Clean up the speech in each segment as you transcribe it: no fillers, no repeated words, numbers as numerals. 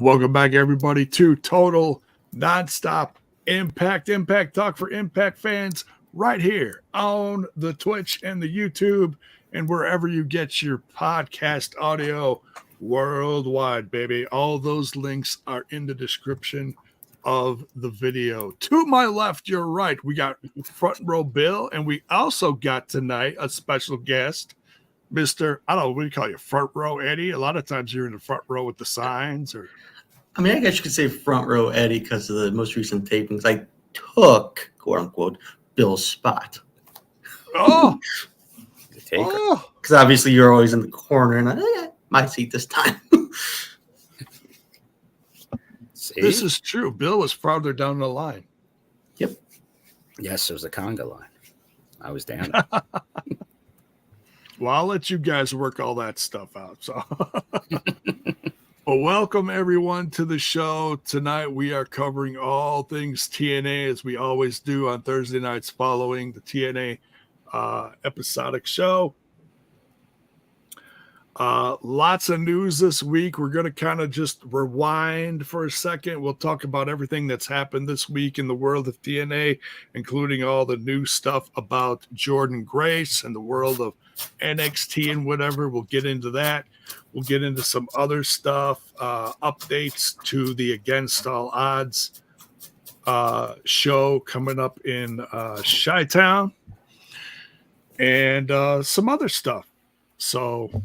Welcome back, everybody, to Total Nonstop Impact Talk for Impact fans right here on the Twitch and the YouTube and wherever you get your podcast audio worldwide, baby. All those links are in the description of the video. To my left, your right, we got Front Row Bill, and we also got tonight a special guest, Mr. I don't know, what do you call you, Front Row Eddie? A lot of times you're in the front row with the signs, or I mean, I guess you could say Front Row Eddie because of the most recent tapings. I took, quote unquote, Bill's spot. Oh, because obviously you're always in the corner, and my seat this time. This is true. Bill was farther down the line. Yep. Yes, there was a conga line. I was down. Well, I'll let you guys work all that stuff out. So, well, welcome everyone to the show. Tonight we are covering all things TNA as we always do on Thursday nights following the TNA episodic show. Lots of news this week. We're going to kind of just rewind for a second. We'll talk about everything that's happened this week in the world of TNA, including all the new stuff about Jordan Grace and the world of NXT and whatever. We'll get into that. We'll get into some other stuff, updates to the Against All Odds show coming up in Chi-Town, and some other stuff. So,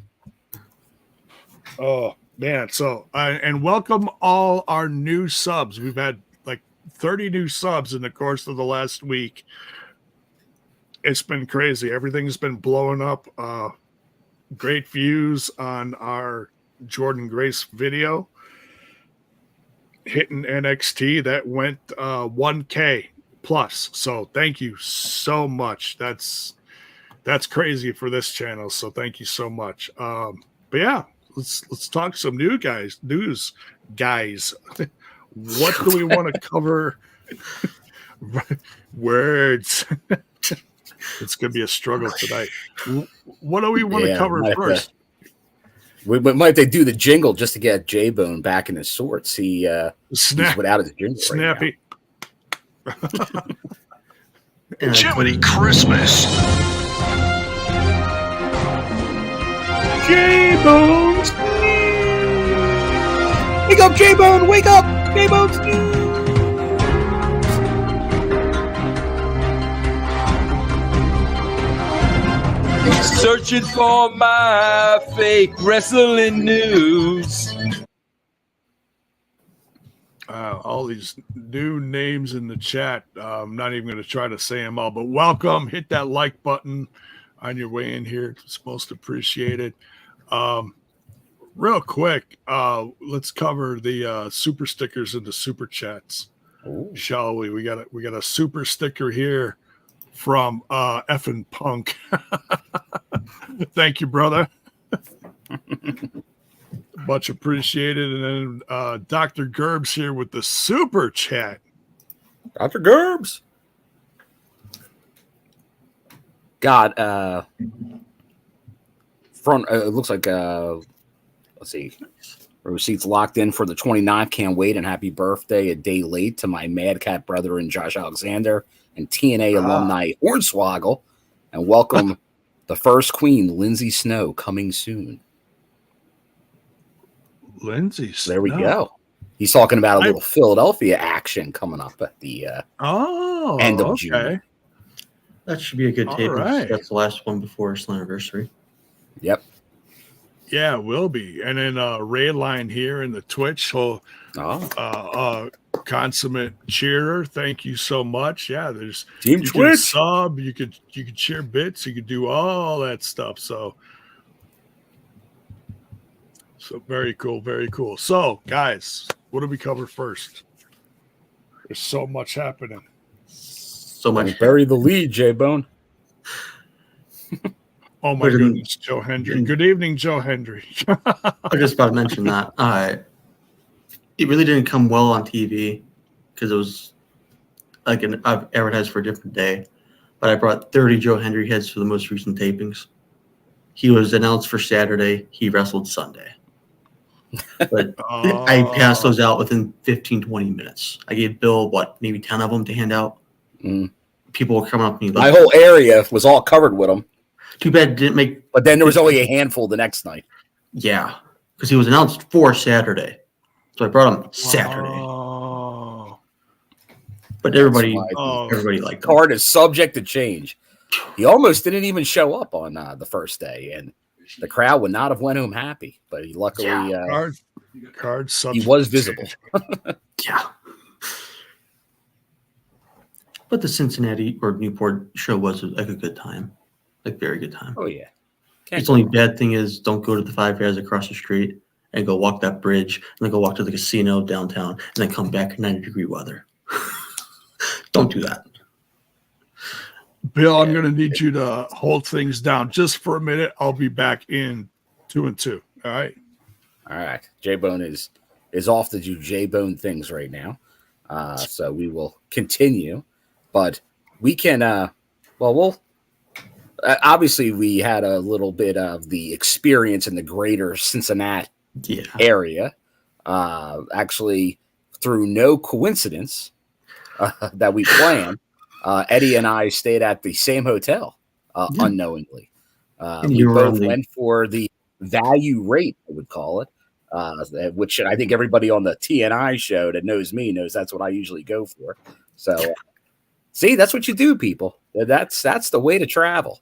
oh man. So, and welcome all our new subs. We've had like 30 new subs in the course of the last week. It's been crazy. Everything's been blowing up. Great views on our Jordan Grace video. Hitting NXT. That went 1K plus. So thank you so much. That's crazy for this channel. So thank you so much. But yeah, let's talk some news, guys. What do we want to cover? Words. It's going to be a struggle tonight. What do we want to cover first? We might they do the jingle just to get J-Bone back in his sorts. He's without his jingle. Snappy. Right Jiminy Christmas. J-Bone. Wake up, J-Bone. Wake up, J-Bone. Searching for my fake wrestling news. All these new names in the chat. I'm not even going to try to say them all, but welcome. Hit that like button on your way in here. It's most appreciated. Real quick, let's cover the super stickers and the super chats. Ooh. Shall we? We got a super sticker here from effing Punk. Thank you, brother. Much appreciated. And then Dr. Gerbs here with the super chat. Dr. Gerbs. God, front. It looks like. Let's see. Receipts locked in for the 29th. Can't wait, and happy birthday a day late to my Madcat brother and Josh Alexander and TNA alumni Hornswoggle, and welcome the first queen, Lindsay Snow, coming soon. Lindsay Snow. There we go. He's talking about a little Philadelphia action coming up at the end of June. That should be a good tape. Right. That's the last one before Slammiversary. Yep. Yeah, it will be. And then Rayline here in the Twitch. So, consummate cheerer. Thank you so much. Yeah, there's Team Twitch sub. You could share bits. You could do all that stuff. So very cool. Very cool. So, guys, what do we cover first? There's so much happening. So much. Bury the lead, J-Bone. Oh my goodness, Joe Hendry. Good evening, Joe Hendry. I was just about to mention that. It really didn't come well on TV because it was like an advertised for a different day. But I brought 30 Joe Hendry heads for the most recent tapings. He was announced for Saturday. He wrestled Sunday. But I passed those out within 15, 20 minutes. I gave Bill, maybe 10 of them to hand out. Mm. People were coming up to me. My whole area was all covered with them. Too bad it didn't make. But then there was only a handful the next night. Yeah, because he was announced for Saturday. So I brought him Saturday. Oh. But everybody liked him. Card is subject to change. He almost didn't even show up on the first day, and the crowd would not have went home happy. But he luckily, card he was visible. Yeah. But the Cincinnati or Newport show was like a good time, like very good time. Oh yeah. Its only bad thing is don't go to the Five Guys across the street and go walk that bridge and then go walk to the casino downtown and then come back in 90-degree weather. Don't do that. Bill, I'm going to need you to hold things down just for a minute. I'll be back in 2 and 2. All right. All right. J-Bone is off to do J-Bone things right now. So we will continue, but we can, obviously we had a little bit of the experience in the greater Cincinnati area. Actually, through no coincidence that we planned, Eddie and I stayed at the same hotel unknowingly. We both went for the value rate, I would call it, which I think everybody on the TNI show that knows me knows that's what I usually go for. So, see, that's what you do, people. That's the way to travel.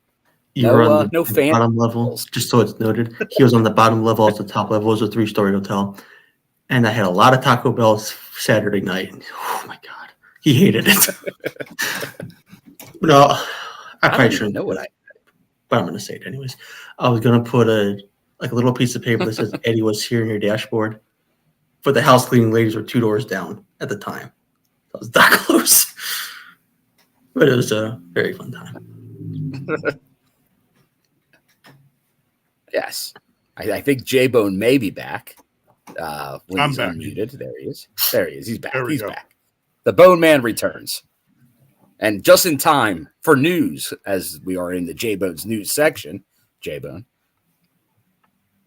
You were on no the fan bottom level, just so it's noted. He was on the bottom level. As the top level was a 3-story hotel, and I had a lot of Taco Bells Saturday night. Oh my god, he hated it. No, I probably shouldn't know what but I'm going to say it anyways. I was going to put a little piece of paper that says Eddie was here in your dashboard, but the house cleaning ladies were 2 doors down at the time. I was that close, but it was a very fun time. Yes. I think J-Bone may be back. When I'm he's back. Unmuted. There he is. There he is. He's back. He's go. back. The Bone Man returns. And just in time for news, as we are in the J-Bone's news section, J-Bone,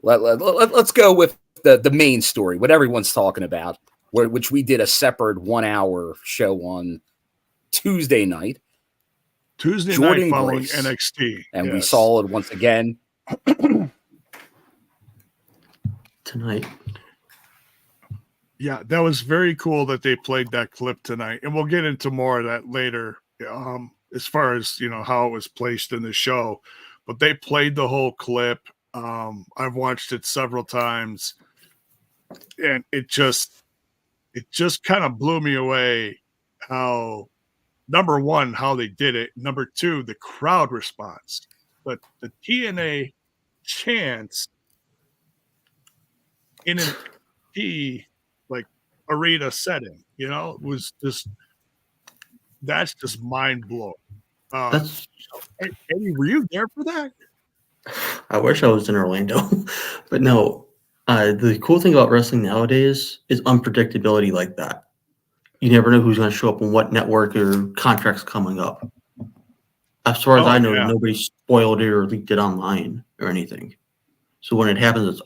let's go with the main story, what everyone's talking about, which we did a separate 1-hour show on Tuesday night. Tuesday Jordan night following Grace. NXT. And we saw it once again. Tonight. Yeah, that was very cool that they played that clip tonight. And we'll get into more of that later, as far as, how it was placed in the show. But they played the whole clip. I've watched it several times. And it just kind of blew me away how, number one, how they did it. Number two, the crowd response. But the TNA chants in an arena setting, it was that's just mind blowing. Eddie, were you there for that? I wish I was in Orlando, but no. The cool thing about wrestling nowadays is unpredictability like that. You never know who's going to show up on what network or contracts coming up. As far as I know, nobody spoiled it or leaked it online or anything. So when it happens, it's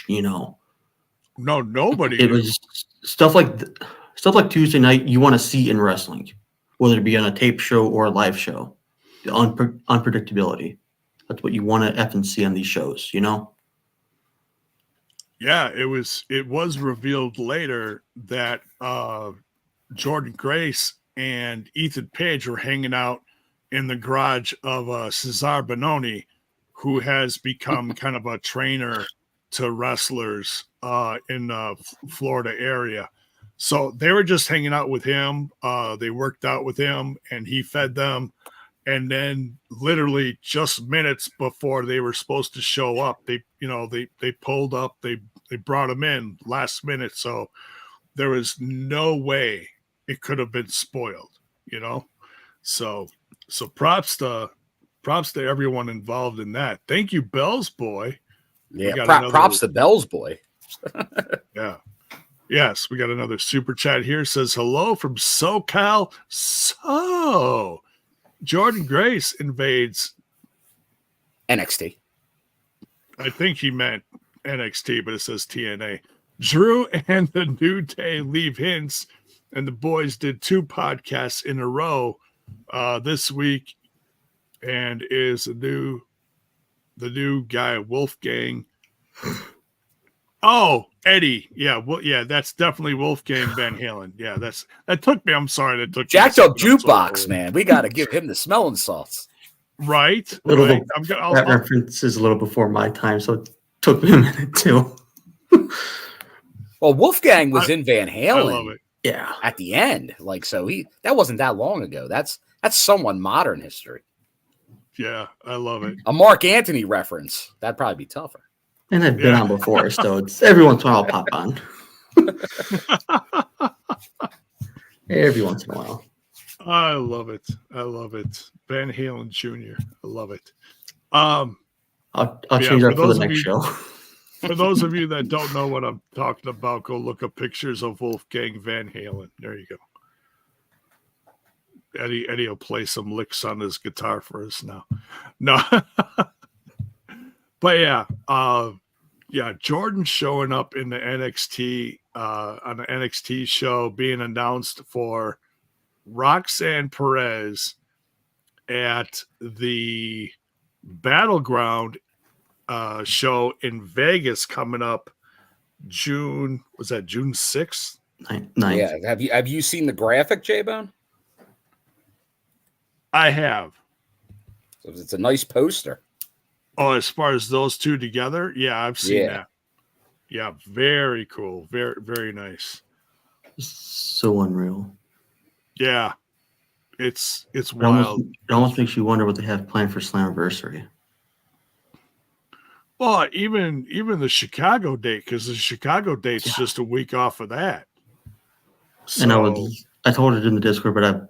No, nobody. It was stuff like Tuesday night you want to see in wrestling, whether it be on a tape show or a live show. The unpredictability. That's what you want to effing see on these shows, Yeah, it was revealed later that Jordan Grace and Ethan Page were hanging out in the garage of Cesar Bononi, who has become kind of a trainer to wrestlers in the Florida area. So they were just hanging out with him. They worked out with him and he fed them. And then literally just minutes before they were supposed to show up, they pulled up, they brought him in last minute. So there was no way it could have been spoiled, So props to everyone involved in that. Thank you, Bell's Boy. Yeah, props to Bell's Boy. Yeah. Yes, we got another super chat here. It says hello from SoCal. So Jordan Grace invades NXT. I think he meant NXT, but it says TNA. Drew and the New Day leave hints, and the boys did 2 podcasts in a row this week, and is the new guy Wolfgang. Oh, Eddie. Yeah, well, yeah, that's definitely Wolfgang Van Halen. Yeah, that took me. I'm sorry, that took Jacked me up jukebox, man. We got to give him the smelling salts. Right. That I'll reference is a little before my time, so it took me a minute too. Well, Wolfgang was in Van Halen. I love it. Yeah. At the end, like, so that wasn't that long ago. That's somewhat modern history. Yeah, I love it. A Mark Anthony reference, that'd probably be tougher. And I've been on before, so it's every once in a while I'll pop on. Every once in a while. I love it. Van Halen Jr. I love it. I'll change that for the next show. For those of you that don't know what I'm talking about, go look up pictures of Wolfgang Van Halen. There you go. Eddie will play some licks on his guitar for us now. No. But yeah, Jordan showing up in the NXT on the NXT show, being announced for Roxanne Perez at the Battleground show in Vegas coming up June 6th? 9th. Yeah. Have you seen the graphic, J-Bone? I have. So it's a nice poster. Oh, as far as those two together, yeah, I've seen that. Yeah, very cool. Very, very nice. So unreal. Yeah. It's wild. It almost makes you wonder what they have planned for Slammiversary. Well, even the Chicago date, because the Chicago date's just a week off of that. So, And I told it in the Discord, but I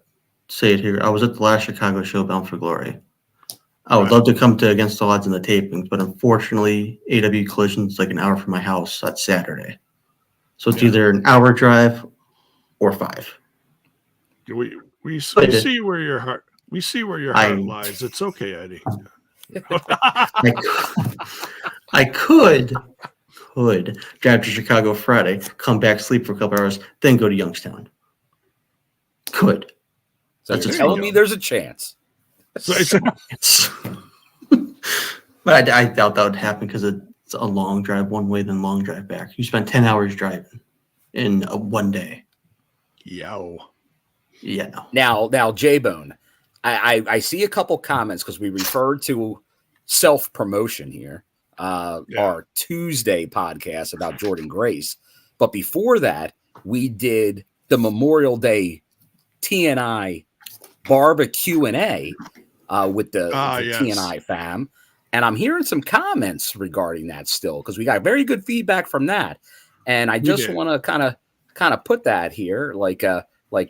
say it here. I was at the last Chicago show, Bound for Glory. I would love to come to Against the Odds in the tapings, but unfortunately, AW Collision's like an hour from my house. That's Saturday, so it's either an hour drive or 5. we see where your heart lies. It's okay, Eddie. I could drive to Chicago Friday, come back, sleep for a couple hours, then go to Youngstown. Could. So you're telling me there's a chance. But I doubt that would happen because it's a long drive one way, then long drive back. You spend 10 hours driving in one day. Yo. Yeah, no. Now, J-Bone, I see a couple comments because we referred to self-promotion here, our Tuesday podcast about Jordan Grace. But before that, we did the Memorial Day TNI barbecue and with the TNI fam. And I'm hearing some comments regarding that still because we got very good feedback from that. And I just want to kind of put that here. Like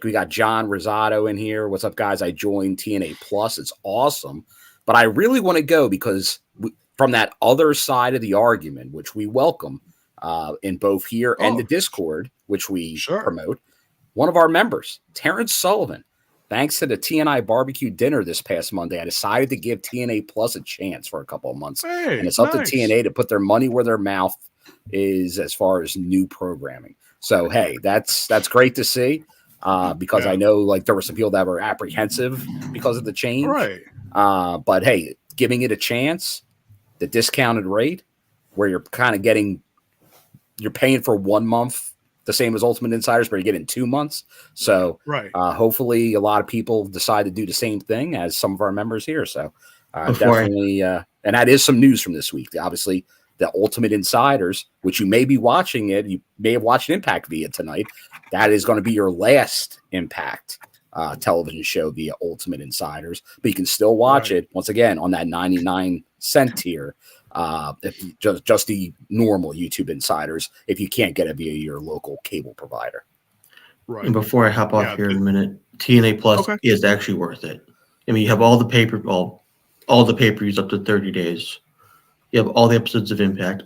we got John Rosado in here. What's up, guys? I joined TNA Plus. It's awesome. But I really want to go because from that other side of the argument, which we welcome in both here and the Discord, which we promote, one of our members, Terrence Sullivan, thanks to the TNI barbecue dinner this past Monday, I decided to give TNA Plus a chance for a couple of months. Hey, and it's up to TNA to put their money where their mouth is as far as new programming. So, hey, that's great to see because I know like there were some people that were apprehensive because of the change. Right. But, hey, giving it a chance, the discounted rate where you're kind of you're paying for 1 month, the same as Ultimate Insiders, but you're getting 2 months. So hopefully a lot of people decide to do the same thing as some of our members here. So definitely, and that is some news from this week. Obviously, the Ultimate Insiders, which you may be watching it, you may have watched Impact via tonight. That is going to be your last Impact television show via Ultimate Insiders, but you can still watch it once again on that 99-cent tier. If just the normal YouTube Insiders, if you can't get it via your local cable provider. Right. And before I hop off here in a minute, TNA Plus is actually worth it. I mean, you have all the pay-per-views up to 30 days. You have all the episodes of Impact.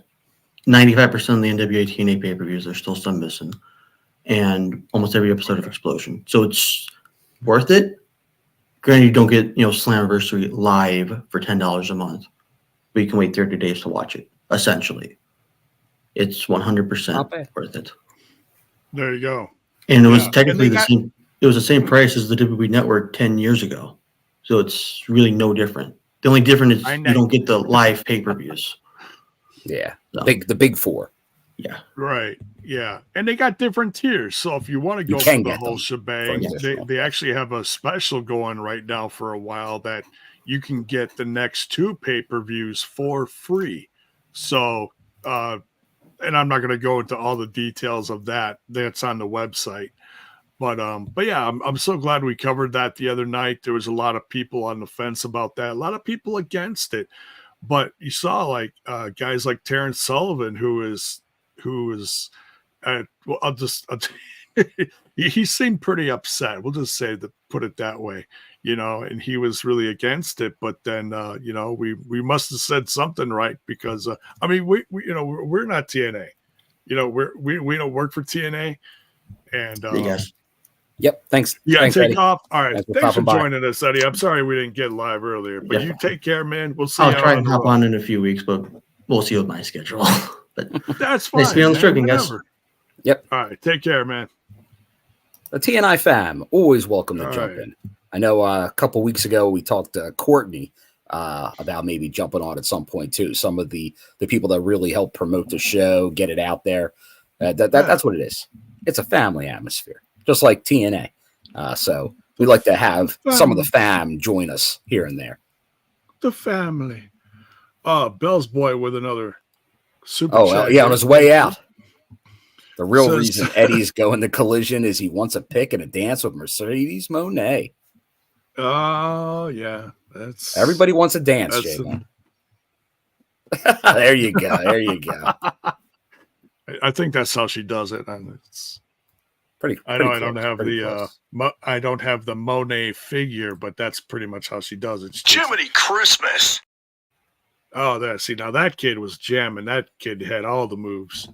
95% of the NWA TNA pay-per-views. There's still some missing, and almost every episode of Explosion. So it's worth it. Granted, you don't get Slammiversary live for $10 a month. But you can wait 30 days to watch it, essentially. it's 100% worth it. There you go. And it was technically the same. It was the same price as the WWE Network 10 years ago, so it's really no different. The only difference is you don't get the live pay-per-views. Yeah, so, the big four. Yeah. Right. Yeah. And they got different tiers. So if you want to go for the whole shebang, they actually have a special going right now for a while that you can get the next 2 pay-per-views for free. So, and I'm not going to go into all the details of that. That's on the website. But yeah, I'm so glad we covered that the other night. There was a lot of people on the fence about that. A lot of people against it. But you saw like guys like Terrence Sullivan, who is well, he seemed pretty upset. We'll just put it that way, and he was really against it. But then, we must have said something right because, we we're not TNA, we don't work for TNA. And, yes. Yep. Thanks. Yeah. Thanks, take Eddie. off. All right. Thanks for joining us, Eddie. I'm sorry we didn't get live earlier, but you take care, man. We'll see. I'll try and hop on in a few weeks, but we'll see with my schedule. But that's fine. Nice to be on the stripping, guys. Yep. All right. Take care, man. The TNI fam, always welcome to jump in. I know a couple weeks ago we talked to Courtney about maybe jumping on at some point too. Some of the people that really help promote the show, get it out there. That's what it is. It's a family atmosphere, just like TNA. So we like to have some of the fam join us here and there. The family. Bell's boy with another super chat. On his way out. The real reason Eddie's going to Collision is he wants a pick and a dance with Mercedes Mone. Oh, yeah. Everybody wants a dance, Jay. There you go. There you go. I think that's how she does it. And it's pretty I know I don't have the Monet figure, but that's pretty much how she does it. Jiminy Christmas. Oh, now that kid was jamming. That kid had all the moves.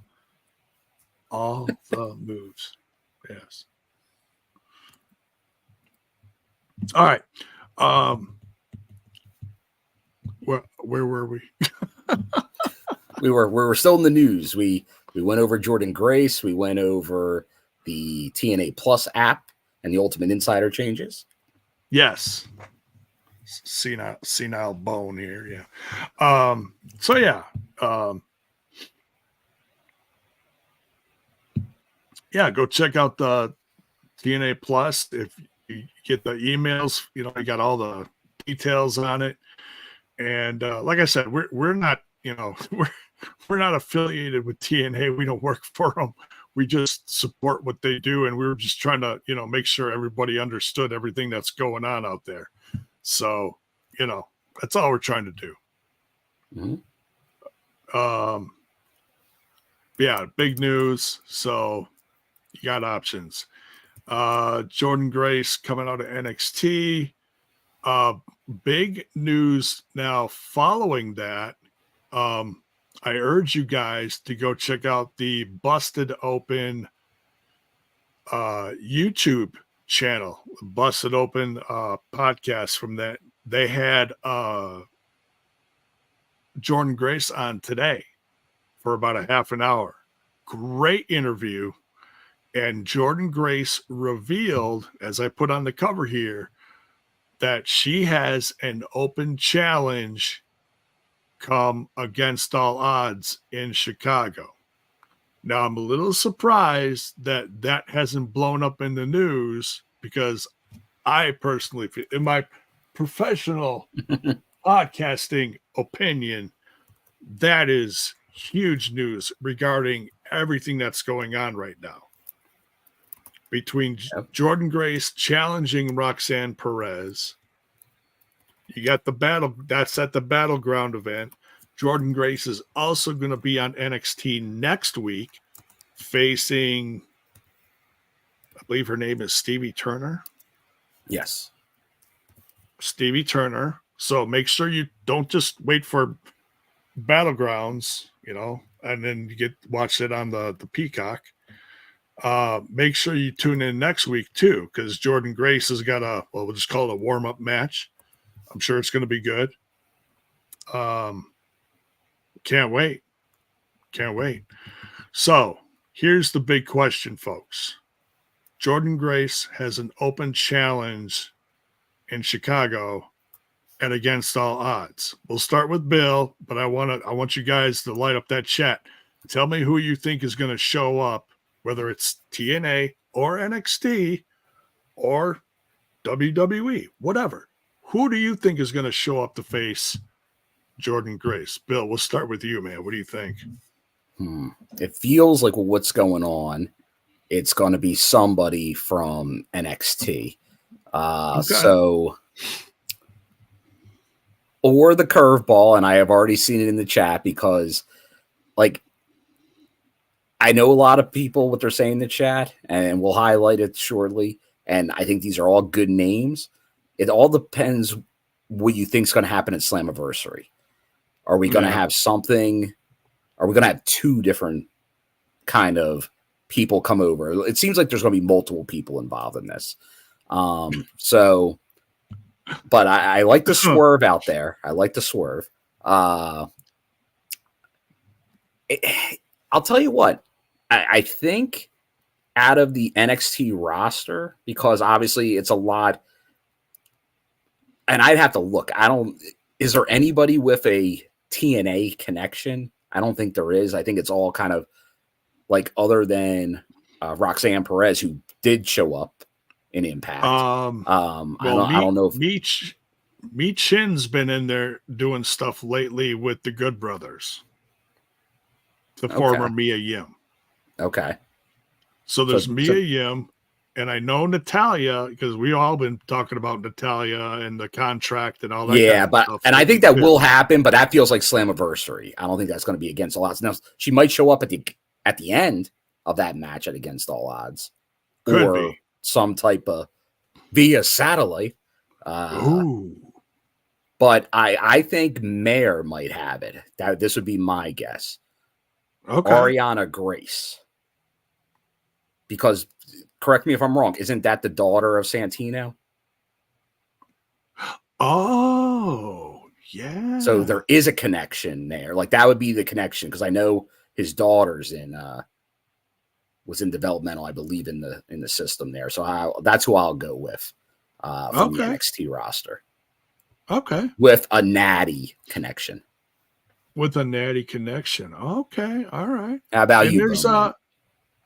All the moves. Yes. All right. Where were we? we were still in the news. We went over Jordan Grace. We went over the TNA Plus app and the Ultimate Insider changes. Yes. Senile bone here. Yeah. So yeah. Yeah, go check out the TNA Plus. If you get the emails, you got all the details on it. And like I said, we're not, we're not affiliated with TNA. We don't work for them. We just support what they do, and we were just trying to, make sure everybody understood everything that's going on out there. So, that's all we're trying to do. Mm-hmm. Yeah, big news. So you got options. Jordan Grace coming out of NXT. Big news now following that. I urge you guys to go check out the Busted Open YouTube channel, Busted Open podcast from that. They had Jordan Grace on today for about a half an hour. Great interview. And Jordan Grace revealed, as I put on the cover here, that she has an open challenge come Against All Odds in Chicago. Now, I'm a little surprised that hasn't blown up in the news, because I personally, in my professional podcasting opinion, that is huge news regarding everything that's going on right now. Between Jordan Grace challenging Roxanne Perez, you got the battle that's at the Battleground event. Jordan Grace is also going to be on NXT next week, facing, I believe her name is Stevie Turner. Yes, Stevie Turner. So make sure you don't just wait for Battlegrounds, and then you watch it on the Peacock. Make sure you tune in next week too, because Jordan Grace has got we'll just call it a warm-up match. I'm sure it's going to be good. Can't wait. Can't wait. So here's the big question, folks. Jordynne Grace has an open challenge in Chicago at Against All Odds. We'll start with Bill, but I want you guys to light up that chat. Tell me who you think is going to show up, whether it's TNA or NXT or WWE, whatever. Who do you think is going to show up to face Jordynne Grace? Bill, we'll start with you, man. What do you think? It feels like what's going on, it's going to be somebody from NXT. So, or the curveball, and I have already seen it in the chat because, like, I know a lot of people what they're saying in the chat, and we'll highlight it shortly. And I think these are all good names. It all depends what you think is going to happen at Slammiversary. Are we going to have something? Are we going to have two different kind of people come over? It seems like there's going to be multiple people involved in this. But I like the swerve out there. I like the swerve. I'll tell you what. I think out of the NXT roster, because obviously it's a lot, and I'd have to look. Is there anybody with a TNA connection? I don't think there is. I think it's all kind of like other than Roxanne Perez, who did show up in Impact. I don't know if Meech Chin's been in there doing stuff lately with the Good Brothers, the former Mia Yim. Okay. So there's Mia Yim, and I know Natalya because we all been talking about Natalya and the contract and all that. Yeah, kind of stuff. And I think that will happen, but that feels like Slammiversary. I don't think that's going to be Against All Odds. Now she might show up at the end of that match at Against All Odds, or some type of via satellite. But I think Mare might have it. This would be my guess. Okay. Ariana Grace. Because, correct me if I'm wrong, isn't that the daughter of Santino? Oh, yeah. So there is a connection there. Like that would be the connection because I know his daughter's was in developmental, I believe, in the system there. So that's who I'll go with from the NXT roster. Okay. With a natty connection. Okay. All right. How about you?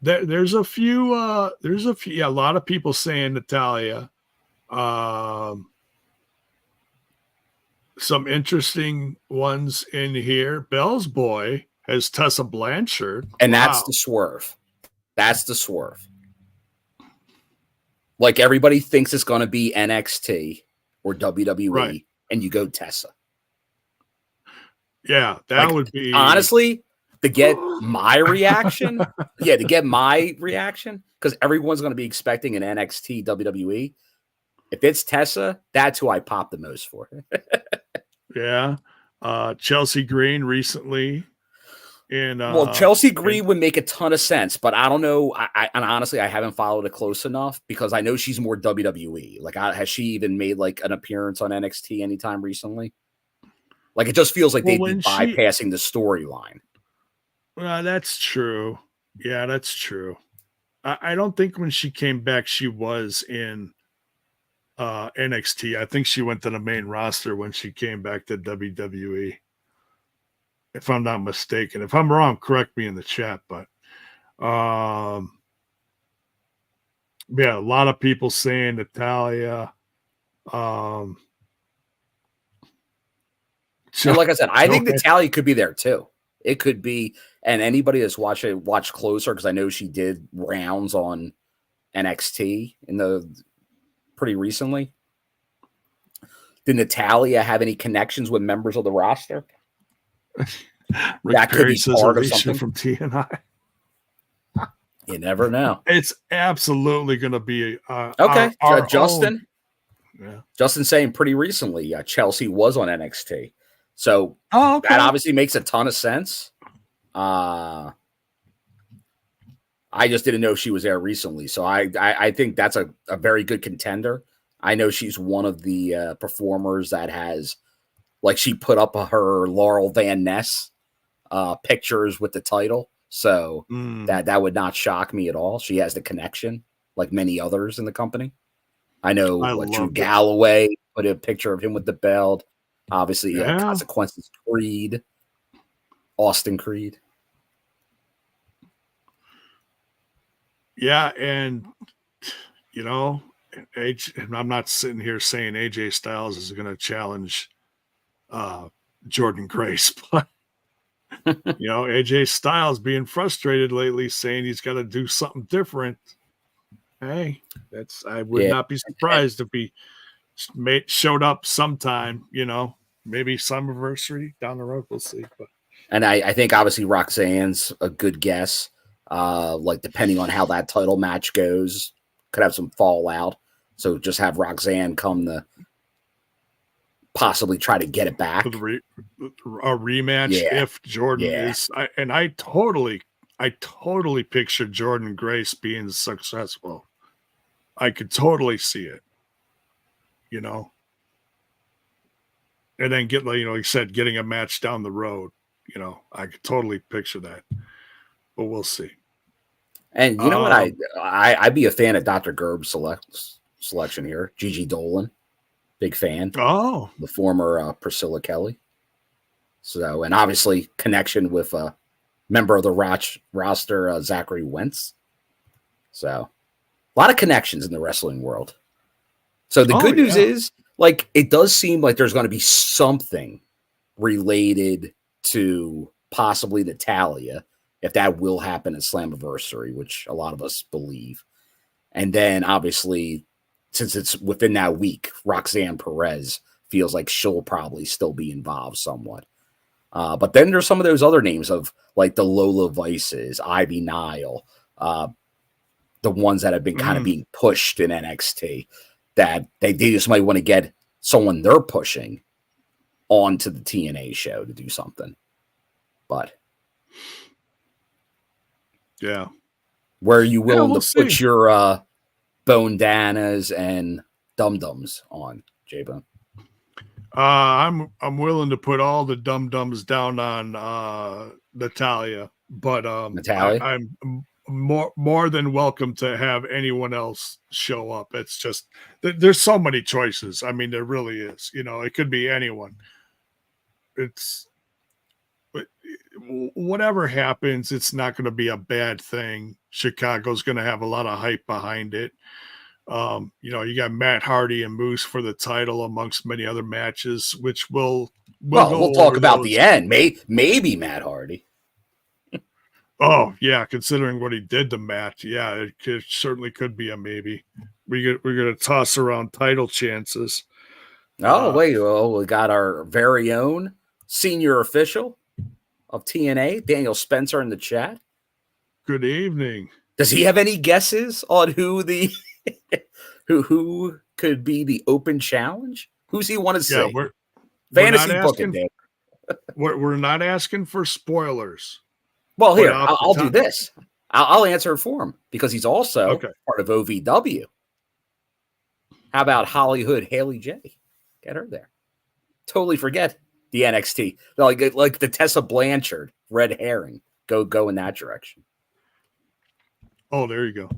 There's a few, a lot of people saying Natalya. Some interesting ones in here. Bell's boy has Tessa Blanchard. And that's the swerve. Like everybody thinks it's going to be NXT or WWE, and you go Tessa. Yeah, that would be honestly to get my reaction. Because everyone's going to be expecting an NXT WWE. If it's Tessa, that's who I pop the most for. Yeah. Chelsea Green recently. Chelsea Green would make a ton of sense, but I don't know. And honestly, I haven't followed it close enough because I know she's more WWE. Like, has she even made like an appearance on NXT anytime recently? Like, it just feels like they'd be bypassing the storyline. That's true. Yeah, that's true. I don't think when she came back, she was in NXT. I think she went to the main roster when she came back to WWE. If I'm not mistaken. If I'm wrong, correct me in the chat. But a lot of people saying Natalya. So like I said, I think Natalya could be there too. It could be, and anybody that's watched closer, because I know she did rounds on NXT pretty recently. Did Natalya have any connections with members of the roster? That could be part of something from TNI. You never know. It's absolutely going to be okay. Justin. Yeah. Justin saying pretty recently, Chelsea was on NXT, so that obviously makes a ton of sense. I just didn't know she was there recently, so I think that's a very good contender. I know she's one of the performers that has, like, she put up her Laurel Van Ness pictures with the title. So that would not shock me at all. She has the connection, like many others in the company. I know Drew Galloway put a picture of him with the belt. Obviously, Consequences Creed, Austin Creed. Yeah, and I'm not sitting here saying AJ Styles is going to challenge Jordan Grace, but AJ Styles being frustrated lately, saying he's got to do something different. Hey, I would not be surprised if he showed up sometime, maybe Summerversary down the road. We'll see. And I think obviously Roxanne's a good guess. Like depending on how that title match goes, could have some fallout. So just have Roxanne come to possibly try to get it back. A rematch if Jordan is. I totally picture Jordan Grace being successful. I could totally see it. And then get, like you said, getting a match down the road. I could totally picture that. But we'll see. And you know what? I'd be a fan of Dr. Gerb's selection here. Gigi Dolan, big fan. Oh, the former Priscilla Kelly. So, and obviously connection with a member of the roster, Zachary Wentz. So, a lot of connections in the wrestling world. So the good news is, like, it does seem like there's going to be something related to possibly Natalia, if that will happen at Slammiversary, which a lot of us believe. And then obviously, since it's within that week, Roxanne Perez feels like she'll probably still be involved somewhat. But then there's some of those other names of like the Lola Vices, Ivy Nile, the ones that have been kind of being pushed in NXT, that they just might want to get someone they're pushing onto the TNA show to do something. But yeah, where are you willing to put your Bone-Danas and Dum-Dums on, J-Bone? I'm willing to put all the Dum-Dums down on Natalia, but Natalia? I'm more than welcome to have anyone else show up. It's just there's so many choices. I mean, there really is. It could be anyone. Whatever happens, it's not going to be a bad thing. Chicago's going to have a lot of hype behind it. You got Matt Hardy and Moose for the title amongst many other matches, which we'll talk about the end. Maybe Matt Hardy. Oh yeah, considering what he did to Matt, yeah, it certainly could be a maybe. We're gonna toss around title chances. Oh wait, we got our very own senior official of TNA, Daniel Spencer, in the chat. Good evening. Does he have any guesses on who the who could be the open challenge? Who's he want to say? Fantasy booking, Dave. We're not asking for spoilers. Well, here, I'll do this. I'll answer it for him because he's also part of OVW. How about Hollywood Haley J? Get her there. Totally forget the NXT. Like the Tessa Blanchard, red herring. Go in that direction. Oh, there you go.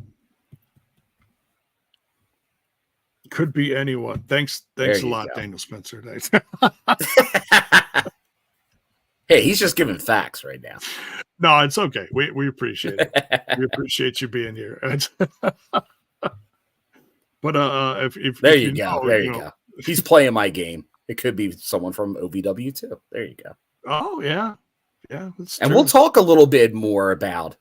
Could be anyone. Thanks a lot, Daniel Spencer. Hey, he's just giving facts right now. No, it's okay. We appreciate it. We appreciate you being here. But if there you go. There you go. He's playing my game. It could be someone from OVW too. There you go. Oh yeah. That's and true. We'll talk a little bit more about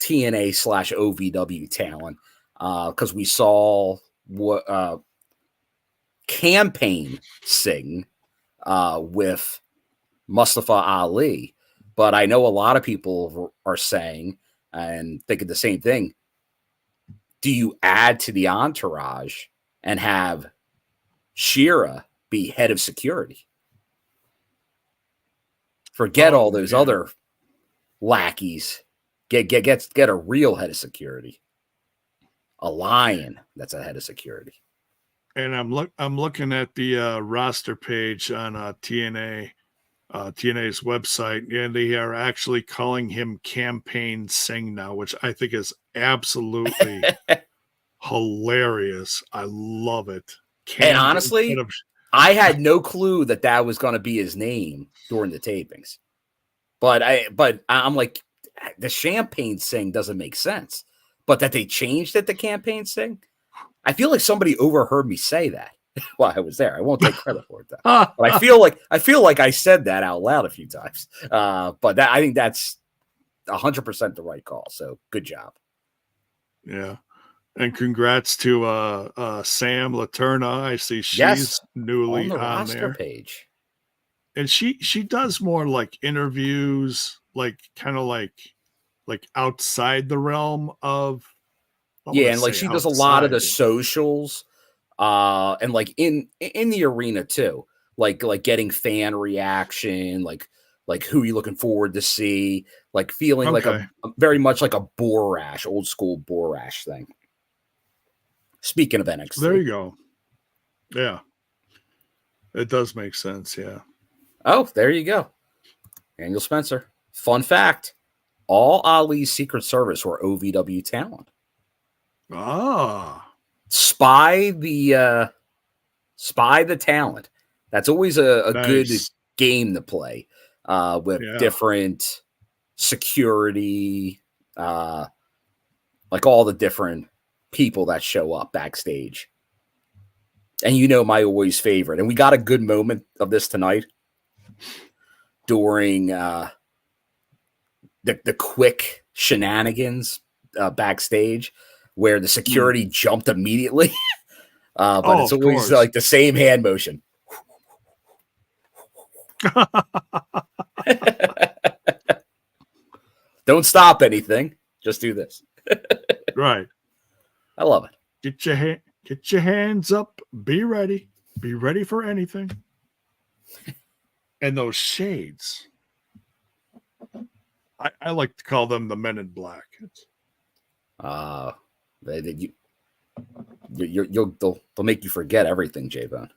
TNA/OVW talent because we saw what campaign Singh with Mustafa Ali, but I know a lot of people are saying and thinking the same thing. Do you add to the entourage and have Shira be head of security? Forget all those other lackeys. Get a real head of security. A lion that's a head of security. And I'm looking at the roster page on TNA, TNA's website, and they are actually calling him Campaign Singh now, which I think is absolutely hilarious. I love it. And honestly, I had no clue that was going to be his name during the tapings. But I'm like, the Champagne Singh doesn't make sense. But that they changed it to Campaign Singh, I feel like somebody overheard me say that while I was there. I won't take credit for it though. But I feel like I said that out loud a few times. But I think that's 100% the right call. So good job. Yeah. And congrats to Sam Laterna. I see she's newly on the roster there. Page. And she does more like interviews, like kind of like outside the realm of and like she does a lot of the socials and like in the arena too. Like getting fan reaction, like who you looking forward to see, like feeling like a very much like a Borash, old school Borash thing. Speaking of NXT. There you go. Yeah. It does make sense, yeah. Oh, there you go. Daniel Spencer. Fun fact. All Ali's Secret Service were OVW talent. Spy the talent. That's always a nice. Good game to play with different security, like all the different people that show up backstage. And my always favorite. And we got a good moment of this tonight during the quick shenanigans backstage where the security jumped immediately. But it's always like the same hand motion. Don't stop anything. Just do this. Right. I love it. Get your hands up. Be ready. Be ready for anything. And those shades. I like to call them the Men in Black. They'll make you forget everything, J-Bone.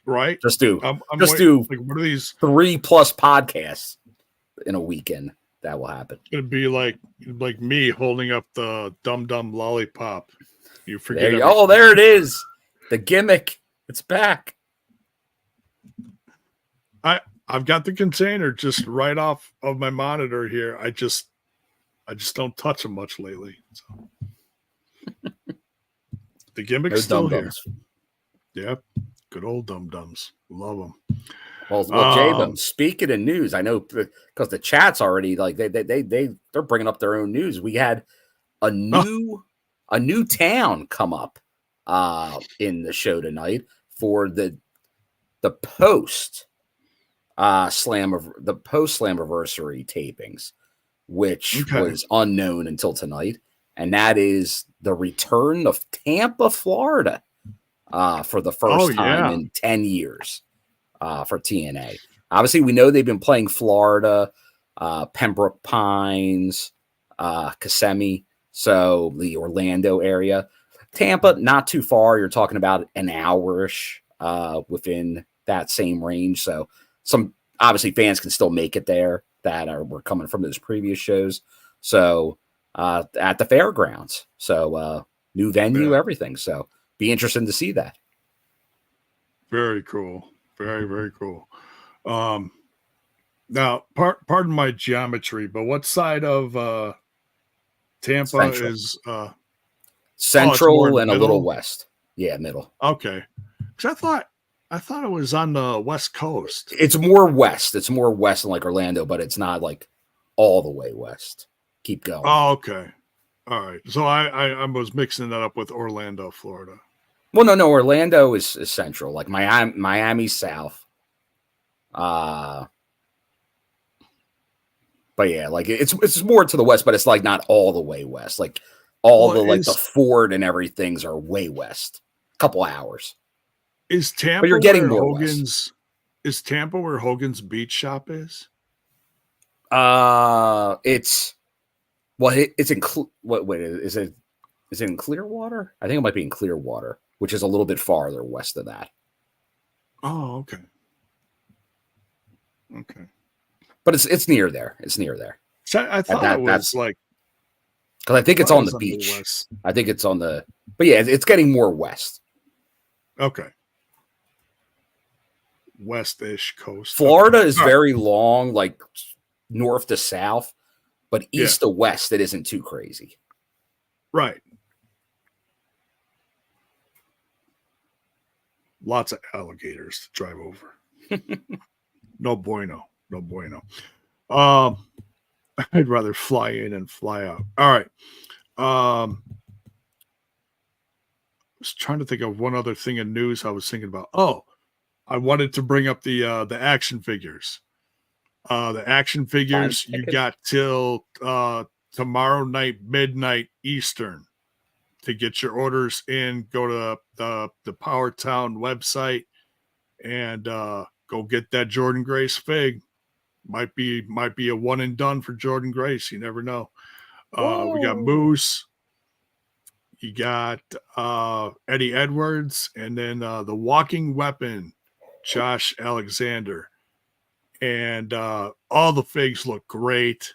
Right? Just do like, what are these 3+ podcasts in a weekend? That will happen. It'd be like me holding up the Dum Dum lollipop. You forget. There it is. The gimmick. It's back. I've got the container just right off of my monitor here. I just don't touch them much lately. So. The gimmick's still here. Yep. Good old Dum Dums. Love them. Well, J-Bone, speaking of news, I know because the chat's already like they're bringing up their own news. We had a new town come up in the show tonight for the post Slammiversary tapings, which was unknown until tonight, and that is the return of Tampa, Florida, for the first time in 10 years. For TNA. Obviously, we know they've been playing Florida, Pembroke Pines, Kissimmee, so the Orlando area. Tampa, not too far. You're talking about an hour-ish within that same range. So some obviously fans can still make it there that were coming from those previous shows. So at the fairgrounds. So new venue, everything. So be interesting to see that. Very cool. Very, very cool. Now, pardon my geometry, but what side of Tampa Central. Is Central and a little west? Yeah, middle. Okay, because I thought it was on the West Coast. It's more west. It's more west than like Orlando, but it's not like all the way west. Keep going. Oh, okay. All right. So I was mixing that up with Orlando, Florida. Well, no. Orlando is central, like Miami south. But yeah, like it's more to the west, but it's like not all the way west. Like the Ford and everything's are way west. A couple hours. Is Tampa? But you're getting more Hogan's. west. Is Tampa where Hogan's Beach Shop is? It's in is it in Clearwater? I think it might be in Clearwater, which is a little bit farther west of that. Oh, okay. Okay. But it's near there. It's near there. So I thought it was like, because I think it's on the the beach. west. I think it's on the, but yeah, it's getting more west. Okay. West-ish coast. Florida Okay. is very long, like north to south, but east to west, it isn't too crazy. Right. Lots of alligators to drive over. No bueno. No bueno. I'd rather fly in and fly out. All right. I was trying to think of one other thing in news I was thinking about. Oh, I wanted to bring up the action figures. The action figures, you got till tomorrow night, midnight Eastern, to get your orders in. Go to the Power Town website and go get that Jordan Grace fig. Might be a one and done for Jordan Grace. You never know. We got Moose. You got Eddie Edwards, and then the Walking Weapon, Josh Alexander. And all the figs look great.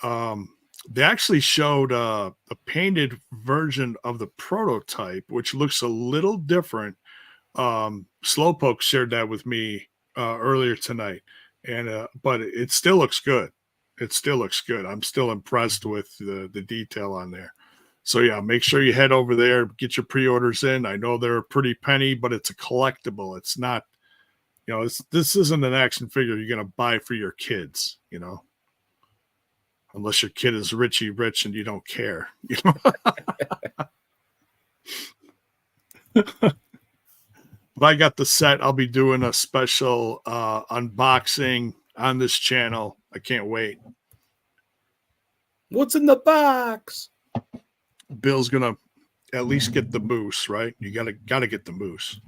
They actually showed a painted version of the prototype, which looks a little different. Slowpoke shared that with me earlier tonight, and but it still looks good. It still looks good. I'm still impressed with the detail on there. So yeah, make sure you head over there, get your pre-orders in. I know they're a pretty penny, but it's a collectible. It's not, you know, this isn't an action figure you're gonna buy for your kids, you know. Unless your kid is Richie Rich and you don't care, you know. If I got the set, I'll be doing a special unboxing on this channel. I can't wait. What's in the box? Bill's gonna at least get the moose, right? You gotta get the moose.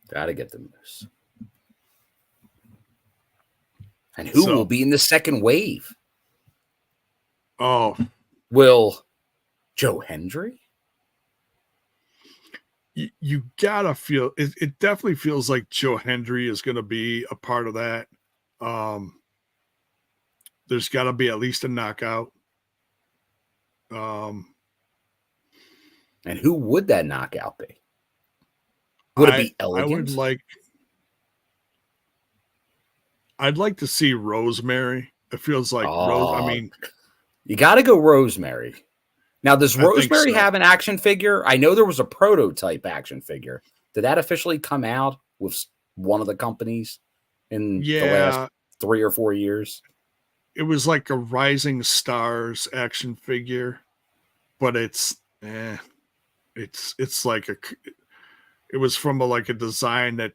Gotta get the moose. And who will be in the second wave? Oh, will Joe Hendry? You gotta feel it. It definitely feels like Joe Hendry is going to be a part of that. There's got to be at least a knockout. And who would that knockout be? Would it be Elegant? I'd like to see Rosemary. It feels like I mean, you got to go Rosemary. Now, does Rosemary have an action figure? I know there was a prototype action figure. Did that officially come out with one of the companies in the last 3 or 4 years? It was like a Rising Stars action figure, but it's like it was from a design that,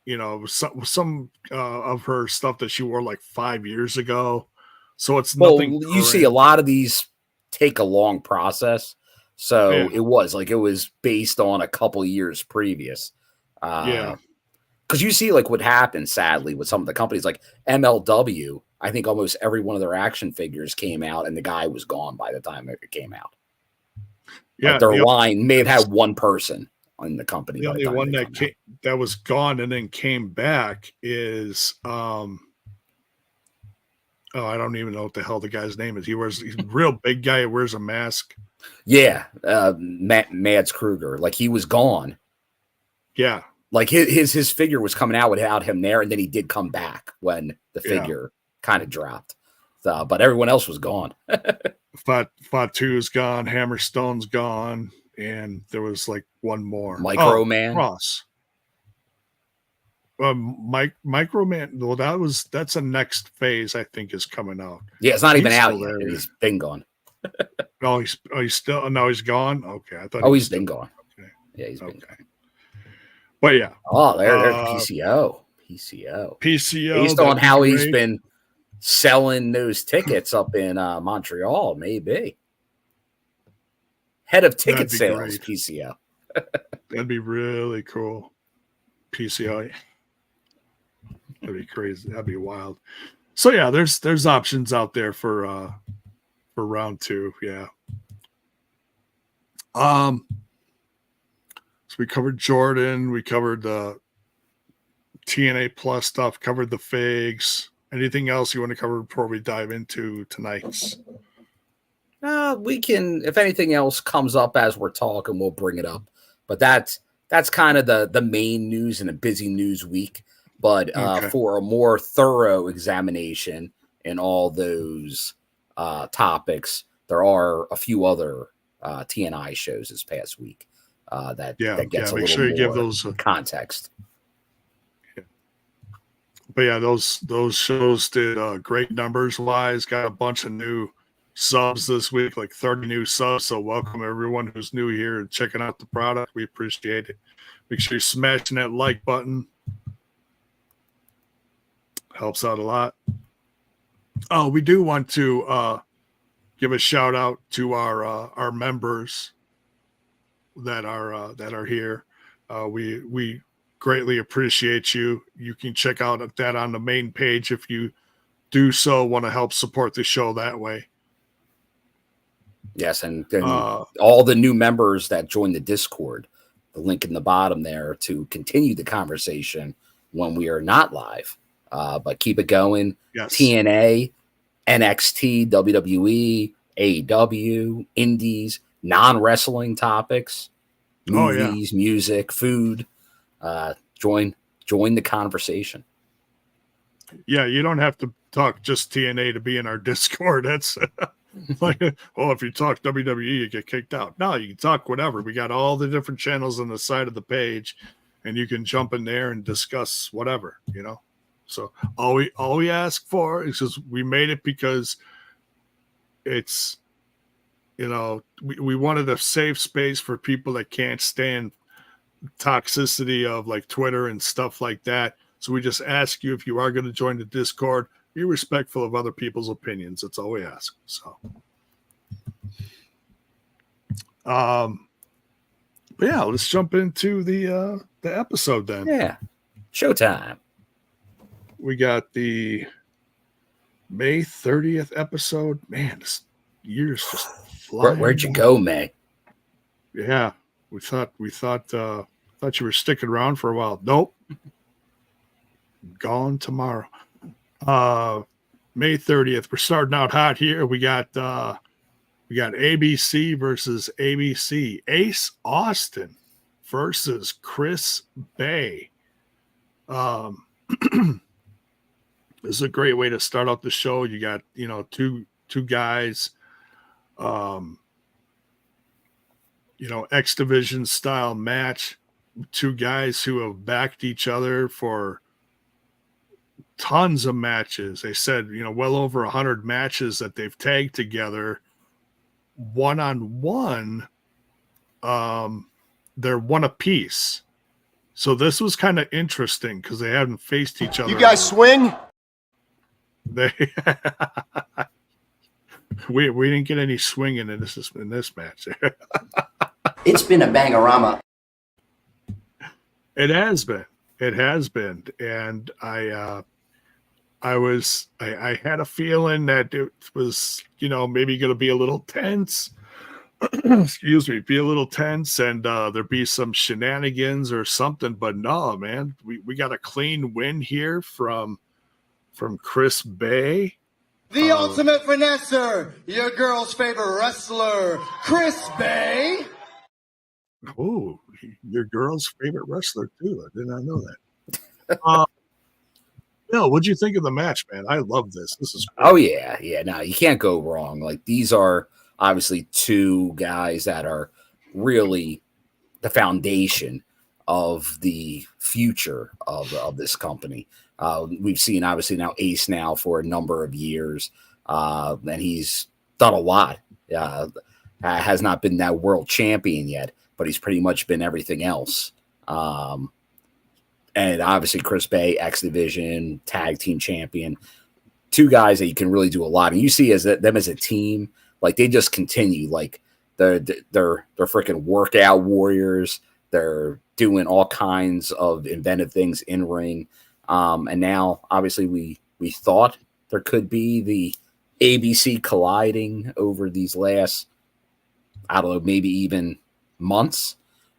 you know, some of her stuff that she wore like 5 years ago. So it's nothing. You see a lot of these take a long process. So it was based on a couple years previous. Because you see like what happened, sadly, with some of the companies like MLW. I think almost every one of their action figures came out and the guy was gone by the time it came out. Yeah, like their line may have had one person in the company. The only one that was gone and then came back is I don't even know what the hell the guy's name is. He's a real big guy who wears a mask. Yeah, Mads Kruger. Like he was gone. Yeah. Like his figure was coming out without him there, and then he did come back when the figure kind of dropped. But everyone else was gone. Fatu's gone, Hammerstone's gone, and there was like one more. Microman. Cross. Microman. Well, that's a next phase I think is coming out. Yeah, it's not even out yet. He's been gone. He's still he's gone. Okay, I thought. He's been gone. Okay. Yeah, he's been gone. But yeah. Oh, there's PCO. Based on how he's been selling those tickets up in Montreal, maybe. Head of ticket sales, PCO. That'd be really cool. PCO. That'd be crazy. That'd be wild. So yeah, there's options out there for round 2. Yeah. So we covered Jordan. We covered TNA Plus stuff, covered the figs. Anything else you want to cover before we dive into tonight's? We can, if anything else comes up as we're talking, we'll bring it up. But that's kind of the main news in a busy news week. But for a more thorough examination in all those topics, there are a few other TNI shows this past week that gets a little sure you more give those context. But yeah, those shows did great numbers wise. Got a bunch of new subs this week, like 30 new subs. So welcome everyone who's new here and checking out the product. We appreciate it. Make sure you're smashing that like button. Helps out a lot. Oh, we do want to give a shout out to our members that are here. We greatly appreciate you. You can check out that on the main page if you do so want to help support the show that way. Yes, and all the new members that join the Discord, the link in the bottom there to continue the conversation when we are not live. But keep it going. Yes. TNA, NXT, WWE, AEW, indies, non-wrestling topics, movies, music, food. Join the conversation. Yeah, you don't have to talk just TNA to be in our Discord. That's like, if you talk WWE, you get kicked out. No, you can talk whatever. We got all the different channels on the side of the page, and you can jump in there and discuss whatever, So all we ask for is just we made it because it's, we wanted a safe space for people that can't stand toxicity of like Twitter and stuff like that. So we just ask you, if you are going to join the Discord, be respectful of other people's opinions. That's all we ask. So, but yeah, let's jump into the episode then. Yeah, showtime. We got the May 30th episode. Man, this year's just flying. Where'd you go, May? Yeah, we thought you were sticking around for a while. Nope, gone tomorrow. May 30th. We're starting out hot here. We got ABC versus ABC. Ace Austin versus Chris Bey. This is a great way to start out the show. You got, two guys, X Division style match. Two guys who have backed each other for tons of matches. They said, well over 100 matches that they've tagged together one-on-one. They're one apiece. So this was kind of interesting because they haven't faced each other. You guys swing? We didn't get any swinging in this match. It's been a bangorama. It has been, and I had a feeling that it was, maybe going to be a little tense. Excuse me, be a little tense, and there'd be some shenanigans or something. But no, man, we got a clean win here from Chris Bey. The ultimate finesser, your girl's favorite wrestler, Chris Bey. Oh, your girl's favorite wrestler too. I did not know that. Bill, what'd you think of the match, man? I love this. This is great. Oh yeah. No, you can't go wrong. Like, these are obviously two guys that are really the foundation of the future of this company. We've seen obviously now Ace now for a number of years, and he's done a lot. Has not been that world champion yet, but he's pretty much been everything else. And obviously Chris Bey, X Division, tag team champion, two guys that you can really do a lot. And you see them as a team, like they just continue, like they're freaking workout warriors. They're doing all kinds of inventive things in ring. And now obviously we thought there could be the ABC colliding over these last, I don't know, maybe even months.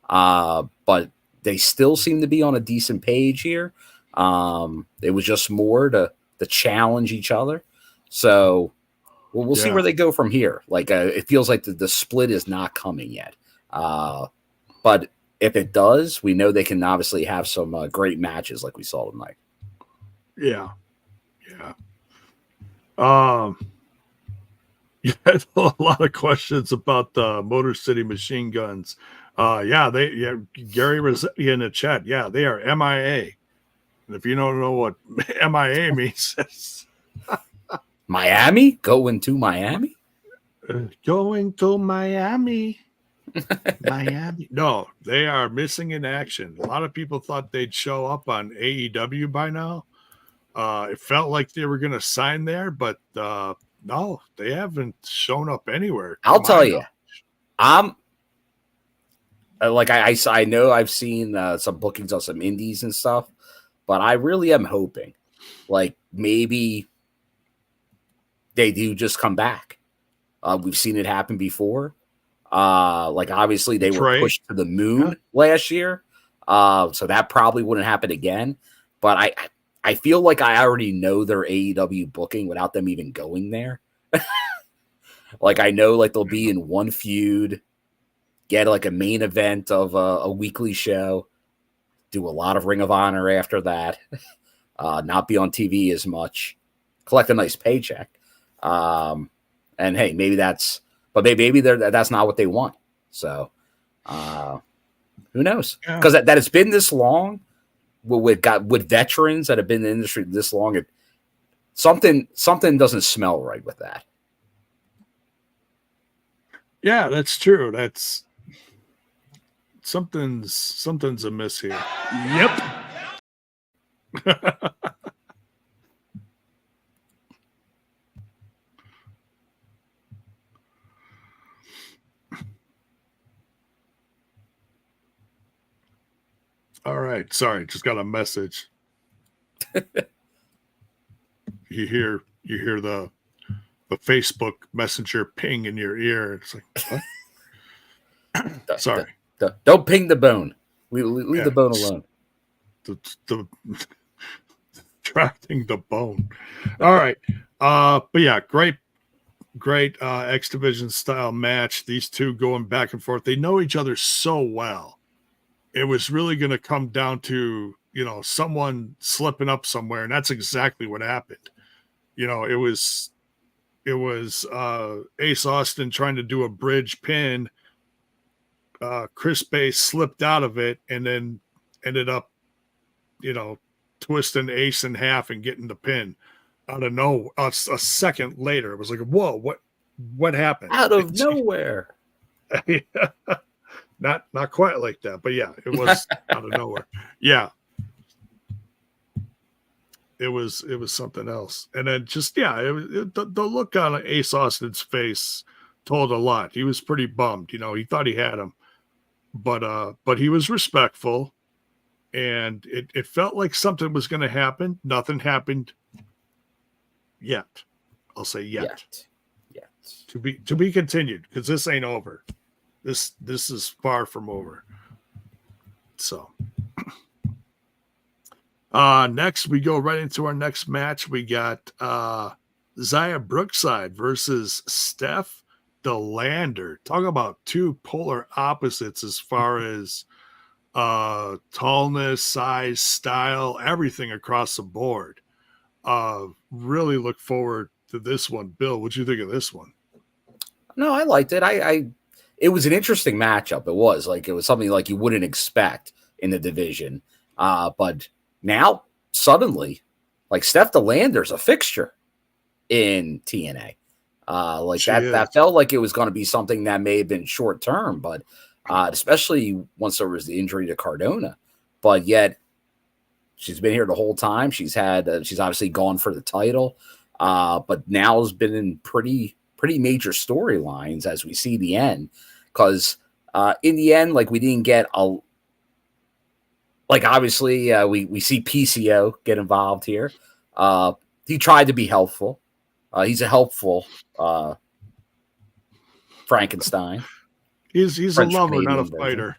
But they still seem to be on a decent page here. It was just more to challenge each other. So we'll see where they go from here. Like it feels like the split is not coming yet. But if it does, we know they can obviously have some great matches like we saw tonight. Yeah. You had a lot of questions about the Motor City Machine Guns. Gary Rossetti in the chat. Yeah, they are MIA. And if you don't know what MIA means, Miami? Going to Miami? Going to Miami. Miami. No, they are missing in action. A lot of people thought they'd show up on AEW by now. It felt like they were going to sign there, but no, they haven't shown up anywhere. I'll tell you, I'm like I know I've seen some bookings on some indies and stuff, but I really am hoping like maybe they do just come back. We've seen it happen before. Like obviously they were pushed to the moon last year, so that probably wouldn't happen again. But I feel like I already know their AEW booking without them even going there. Like I know like they'll be in one feud, get like a main event of a weekly show, do a lot of Ring of Honor after that, not be on TV as much, collect a nice paycheck. And hey, maybe that's not what they want. So who knows? Because that it's been this long with veterans that have been in the industry this long, something doesn't smell right with that. Yeah, that's true. That's something's amiss here. Yep. All right. Sorry, just got a message. You hear the Facebook Messenger ping in your ear. It's like, what? Sorry. Don't ping the bone. Leave the bone alone. The tracting the bone. All right. But yeah, great X Division style match. These two going back and forth. They know each other so well. It was really going to come down to, someone slipping up somewhere. And that's exactly what happened. It was Ace Austin trying to do a bridge pin. Chris Bey slipped out of it and then ended up, twisting Ace in half and getting the pin out of nowhere. A second later, it was like, whoa, what happened? Out of nowhere. Not quite like that, but yeah, it was out of nowhere. Yeah. It was something else. And then just, the look on Ace Austin's face told a lot. He was pretty bummed. He thought he had him, but he was respectful, and it felt like something was going to happen. Nothing happened yet. I'll say yet. To be continued, because this ain't over. This is far from over. So next we go right into our next match. We got Xia Brookside versus Steph De Lander. Talk about two polar opposites as far as tallness, size, style, everything across the board. Really look forward to this one. Bill, what'd you think of this one? No, I liked it. It was an interesting matchup. It was something like you wouldn't expect in the division. But now suddenly, like Steph De Lander's a fixture in TNA. That felt like it was going to be something that may have been short term, but especially once there was the injury to Cardona. But yet she's been here the whole time. She's obviously gone for the title, but now has been in pretty major storylines as we see the end. Because in the end, we didn't get obviously we see PCO get involved here. He tried to be helpful. He's a helpful Frankenstein. He's French a lover, not a fighter.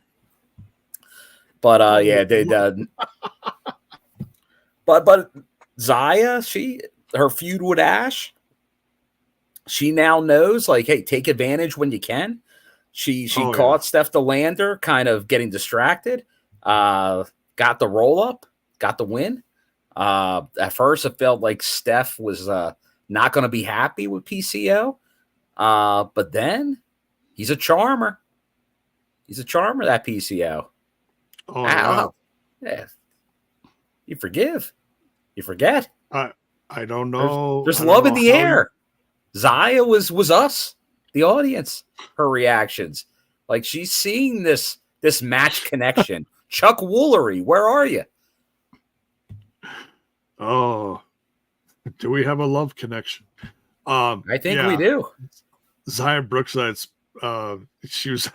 But But Xia, her feud with Ash, she now knows, like, hey, take advantage when you can. She caught Steph De Lander kind of getting distracted, got the roll up, got the win. At first, it felt like Steph was not going to be happy with PCO, but then he's a charmer. He's a charmer, that PCO. Oh, wow. Yeah. You forgive. You forget. I don't know. There's love in the air. Xia was us, the audience. Her reactions, like she's seeing this match connection. Chuck Woolery, where are you? Oh, do we have a love connection? I think we do. Xia Brookside's. She was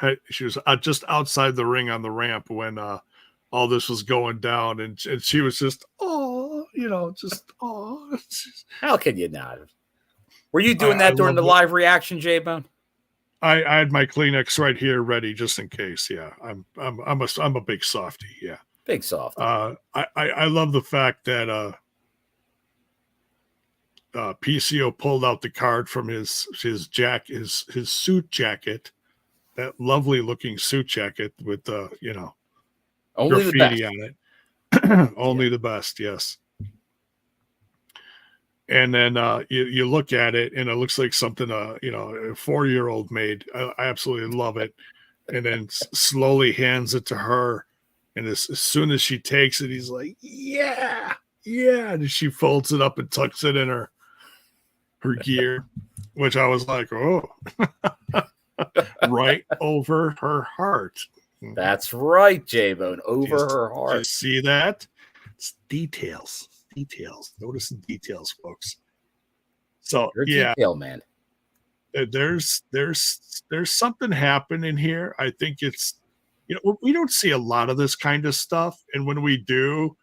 just outside the ring on the ramp when all this was going down, and she was just How can you not? Were you doing that during the live reaction, J-Bone? I had my Kleenex right here ready just in case. Yeah, I'm a big softie. Yeah, big softie. I love the fact that PCO pulled out the card from his suit jacket, that lovely looking suit jacket with only graffiti on it. Only the best, yes. And then you look at it, and it looks like something a 4-year-old made. I absolutely love it. And then slowly hands it to her, and as soon as she takes it, he's like, "Yeah, yeah!" And she folds it up and tucks it in her gear, which I was like, "Oh, right over her heart." That's right, J-Bone, over her heart. Did you see that? It's details. Notice the details, folks. So detail man. There's something happening here. I think it's we don't see a lot of this kind of stuff, and when we do,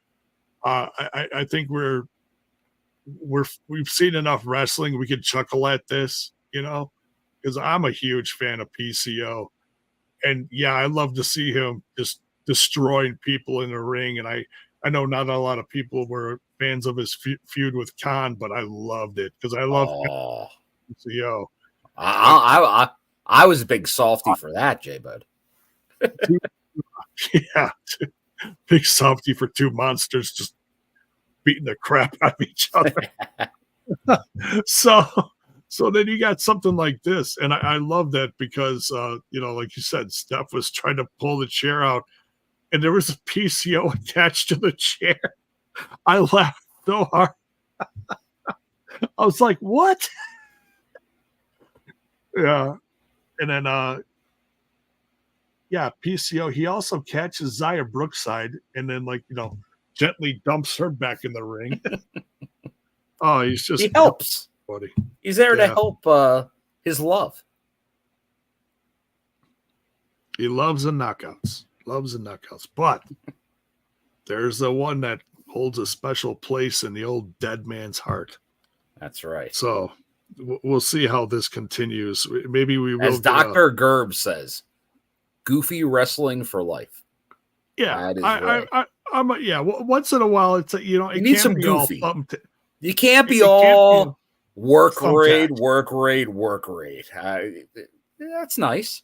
I think we've seen enough wrestling. We could chuckle at this, because I'm a huge fan of PCO, and I love to see him just destroying people in the ring. And I know not a lot of people were fans of his feud with Khan, but I loved it because I love PCO. I was a big softy for that, J-Bud. Yeah, big softy for two monsters just beating the crap out of each other. So then you got something like this, and I love that because like you said, Steph was trying to pull the chair out, and there was a PCO attached to the chair. I laughed so hard. I was like, "What?" Yeah, and then PCO. He also catches Xia Brookside, and then gently dumps her back in the ring. Oh, he helps. Buddy. He's there to help his love. He loves the knockouts. But there's the one that holds a special place in the old dead man's heart. That's right. So we'll see how this continues. Maybe we will. As Dr. Gerb says, goofy wrestling for life. Yeah. Once in a while, it's you need some goofy. You can't be all work rate. That's nice.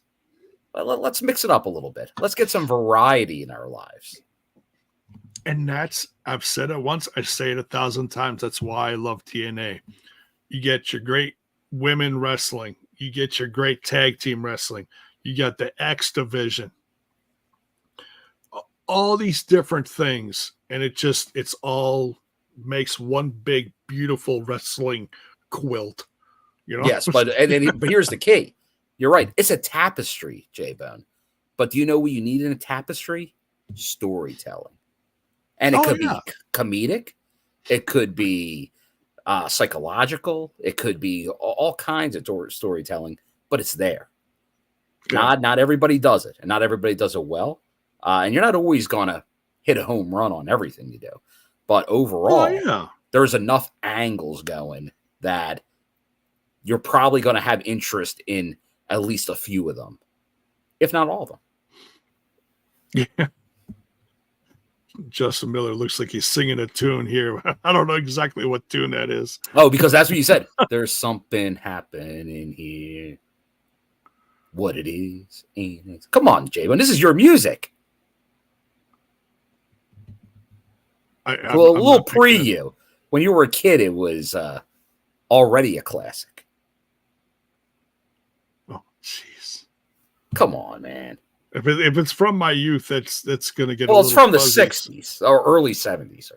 Let's mix it up a little bit. Let's get some variety in our lives. And I've said it once, I say it 1,000 times. That's why I love TNA. You get your great women wrestling. You get your great tag team wrestling. You got the X division. All these different things. And it's all makes one big, beautiful wrestling quilt. Yes, but here's the key. You're right. It's a tapestry, J-Bone. But do you know what you need in a tapestry? Storytelling. And it could be comedic. It could be psychological. It could be all kinds of storytelling, but it's there. Yeah. Not everybody does it, and not everybody does it well. And you're not always going to hit a home run on everything you do. But overall, there's enough angles going that you're probably going to have interest in at least a few of them, if not all of them. Yeah. Justin Miller looks like he's singing a tune here. I don't know exactly what tune that is. Oh, because that's what you said. There's something happening here. What it is. Come on, Jay-Bone. This is your music. A little preview. When you were a kid, it was already a classic. Oh, jeez. Come on, man. If it's from my youth, that's going to get. Well, it's from the fuzzy. 60s or early 70s.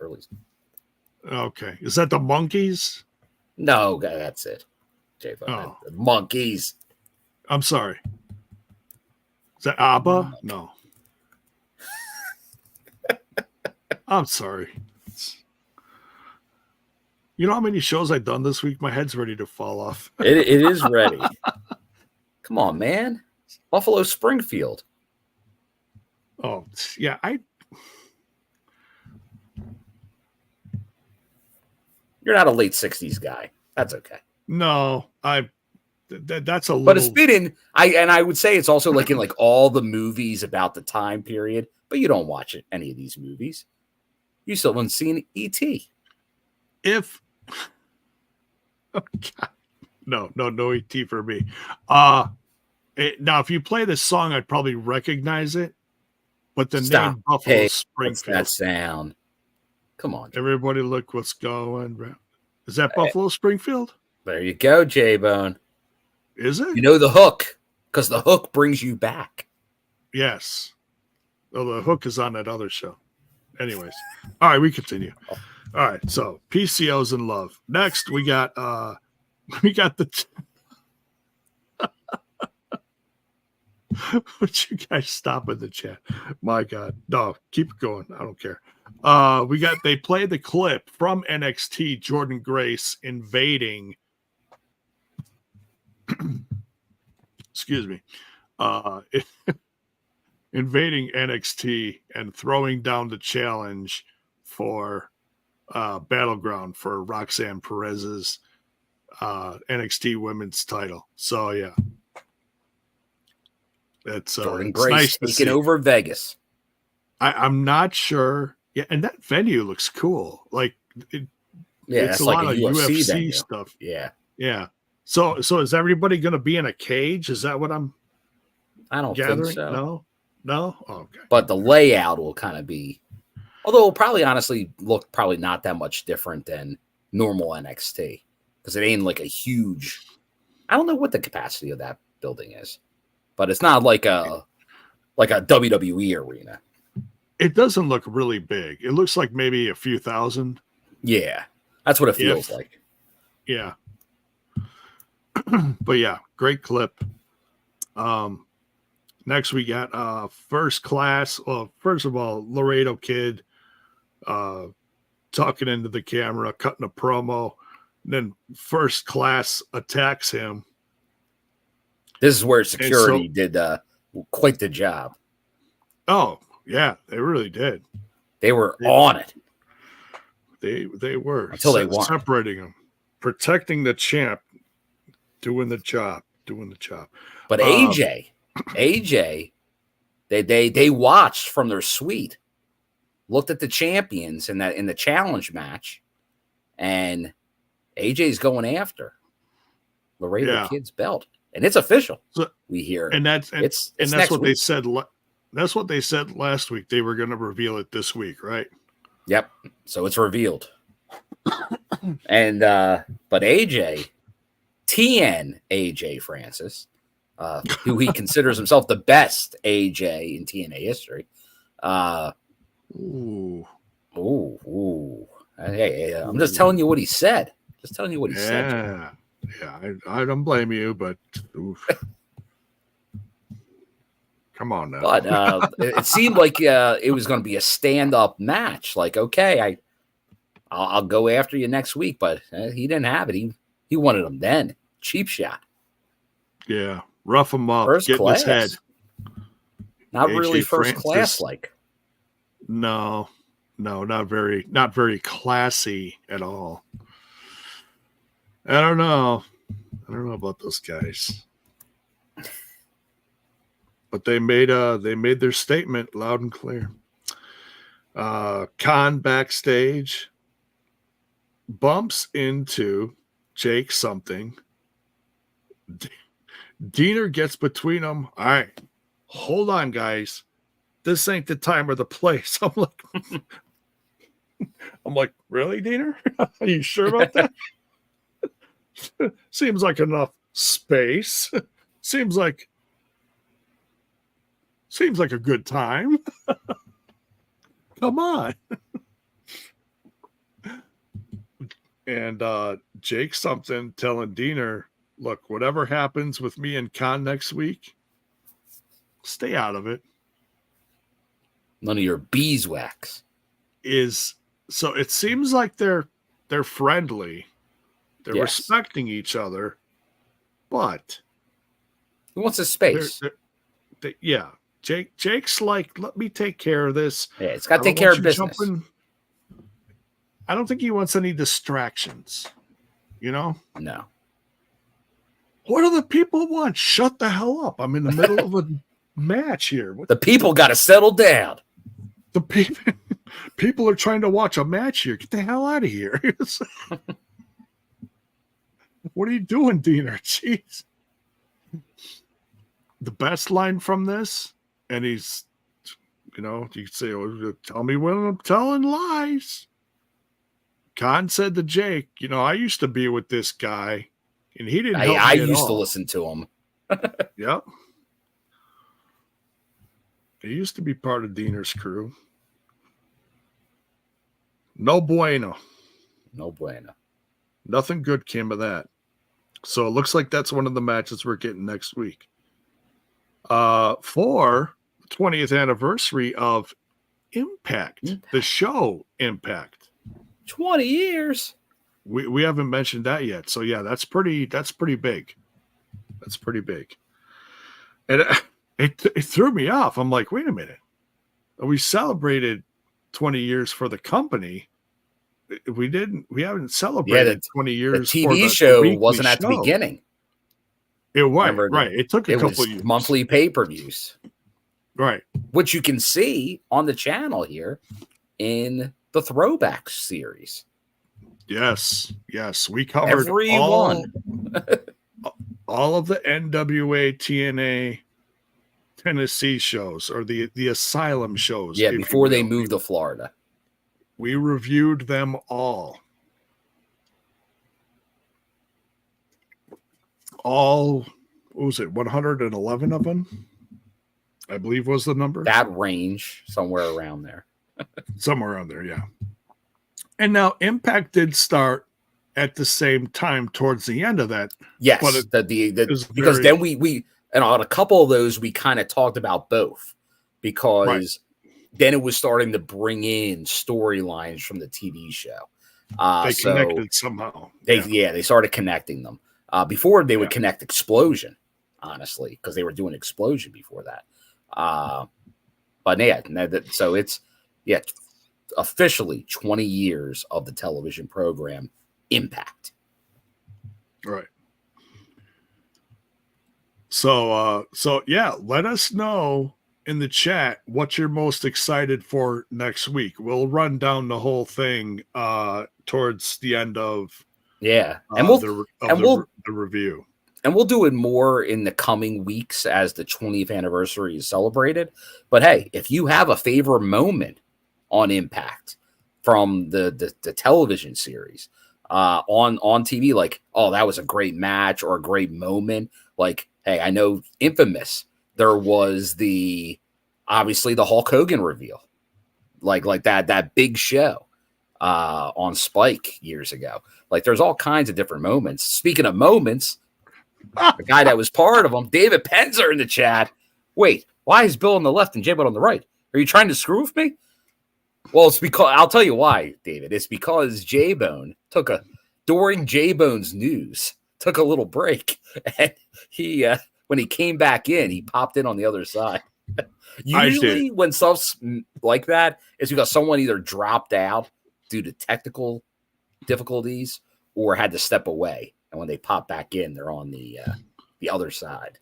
Okay, is that the Monkeys? No, that's it. J-Bone. The Monkeys. I'm sorry. Is that ABBA? No. I'm sorry. You know how many shows I've done this week? My head's ready to fall off. It is ready. Come on, man. Buffalo Springfield. Oh, yeah. You're not a late 60s guy. That's okay. No, that's a little. But it's been in. I would say it's also like in like all the movies about the time period. But you don't watch any of these movies. You still haven't seen E.T. If oh God. No ET for me. Now if you play this song, I'd probably recognize it. But the name Buffalo Springfield. What's that sound? Come on. Everybody look what's going on. Is that Buffalo Springfield? There you go, J-Bone. Is it? You know the hook, because the hook brings you back. Yes. Well, the hook is on that other show. Anyways. All right, we continue. All right, so PCO's in love. Next, we got the would you guys stop in the chat? My God. No, keep it going. I don't care. They played the clip from NXT, Jordan Grace invading excuse me. Invading NXT and throwing down the challenge for Battleground for Roxanne Perez's NXT Women's title. So yeah, it's Jordan it's Grace nice taking over Vegas. I'm not sure. Yeah, and that venue looks cool. Like it's a like lot of UFC stuff. Yeah. So is everybody going to be in a cage? Is that what I'm? I don't gathering? think so. No. Oh, okay. But the layout will kind of be, although it'll probably honestly look probably not that much different than normal NXT because it ain't like a huge. I don't know what the capacity of that building is, but it's not like a WWE arena. It doesn't look really big. It looks like maybe a few thousand. Yeah, that's what it feels like. Yeah. But yeah, great clip. Next we got First Class. Well, first of all, Laredo Kid talking into the camera, cutting a promo. Then First Class attacks him. This is where security did quite the job. Oh, yeah, they really did. They were on it. They were until they won. Separating them, protecting the champ, doing the job. But AJ, they watched from their suite, looked at the champions in the challenge match, and AJ's going after Laredo Kid's belt, and it's official. So, we hear, and that's what week. They said. That's what they said last week. They were going to reveal it this week, right? Yep. So it's revealed. And but AJ, AJ Francis, who he considers himself the best AJ in TNA history. Hey, I'm just telling you what he said. Yeah, I don't blame you, but oof. Come on now. But it seemed like it was going to be a stand-up match. Like, okay, I'll go after you next week, but he didn't have it. He wanted him then. Cheap shot. Yeah, rough him up. First get class. In his head. Not AJ really first Francis. class like. No, not very classy at all. I don't know about those guys. But they made their statement loud and clear. Khan backstage bumps into Jake something. Diener gets between them. All right, hold on, guys. This ain't the time or the place. I'm like, really, Diener? Are you sure about that? Seems like enough space. Seems like a good time. Come on. And Jake something telling Diener, look, whatever happens with me and Khan next week, stay out of it. None of your beeswax. So it seems like they're friendly. They're Yes. respecting each other, but Who wants a space? yeah. Jake's like, let me take care of this. Yeah, it's got to I take don't care want of you business. jumping. I don't think he wants any distractions. You know? No. What do the people want? Shut the hell up. I'm in the middle of a match here. What The people got to settle down. the people are trying to watch a match here. Get the hell out of here. What are you doing, Diener? Jeez. The best line from this, and he's, you can say, oh, tell me when I'm telling lies. Khan said to Jake, I used to be with this guy, and he didn't help I me at used to all. listen to him. Yep. He used to be part of Diener's crew. No bueno. No bueno. Nothing good came of that. So it looks like that's one of the matches we're getting next week. For the 20th anniversary of Impact, the show Impact. 20 years. We haven't mentioned that yet. So yeah, that's pretty big. That's pretty big. And it threw me off. I'm like, wait a minute. We celebrated 20 years for the company. We haven't celebrated 20 years. The for TV the show weekly wasn't at the show. beginning. Right. It took a It couple was years. monthly pay-per-views. Right. Which you can see on the channel here in the Throwback series. Yes. We covered Every all of the NWA, TNA, Tennessee shows, or the Asylum shows. Yeah, if you before they will. moved to Florida. We reviewed them all. What was it? 111 of them, I believe was the number. That range, somewhere around there. Somewhere around there, yeah. And now Impact did start at the same time towards the end of that. Yes, but because then we and on a couple of those we kind of talked about both because then it was starting to bring in storylines from the TV show. They connected somehow. They started connecting them. Before they would connect Explosion, honestly, because they were doing Explosion before that. But yeah, so it's officially 20 years of the television program Impact. Right. So yeah, let us know in the chat what you're most excited for next week. We'll run down the whole thing towards the end of the review. And we'll do it more in the coming weeks as the 20th anniversary is celebrated. But hey, if you have a favorite moment on Impact from the television series on TV, like, oh, that was a great match or a great moment. Like, hey, I know Infamous, there was obviously the Hulk Hogan reveal, like that big show on Spike years ago. Like, there's all kinds of different moments. Speaking of moments, the guy that was part of them, David Penzer in the chat. Wait, why is Bill on the left and J-Bone on the right? Are you trying to screw with me? Well, it's because I'll tell you why, David. It's because J-Bone during J-Bone's news, took a little break, and he when he came back in, he popped in on the other side. Usually when stuff's like that, it's because someone either dropped out due to technical difficulties or had to step away. And when they pop back in, they're on the other side.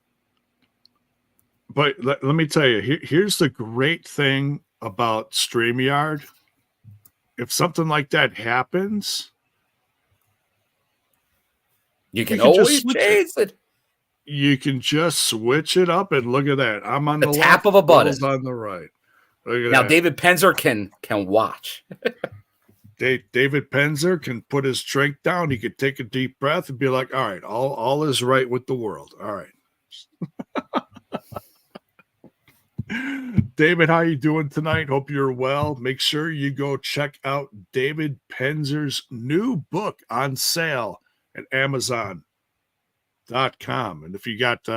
But let me tell you, here's the great thing about StreamYard. If something like that happens, You can just always switch change it. You can just switch it up, and look at that. I'm on the tap left, of a button. Will's on the right. Look at Now, that. David Penzer can watch. David Penzer can put his drink down. He could take a deep breath and be like, all right, all is right with the world. All right. David, how you doing tonight? Hope you're well. Make sure you go check out David Penzer's new book on sale at Amazon.com. And if you got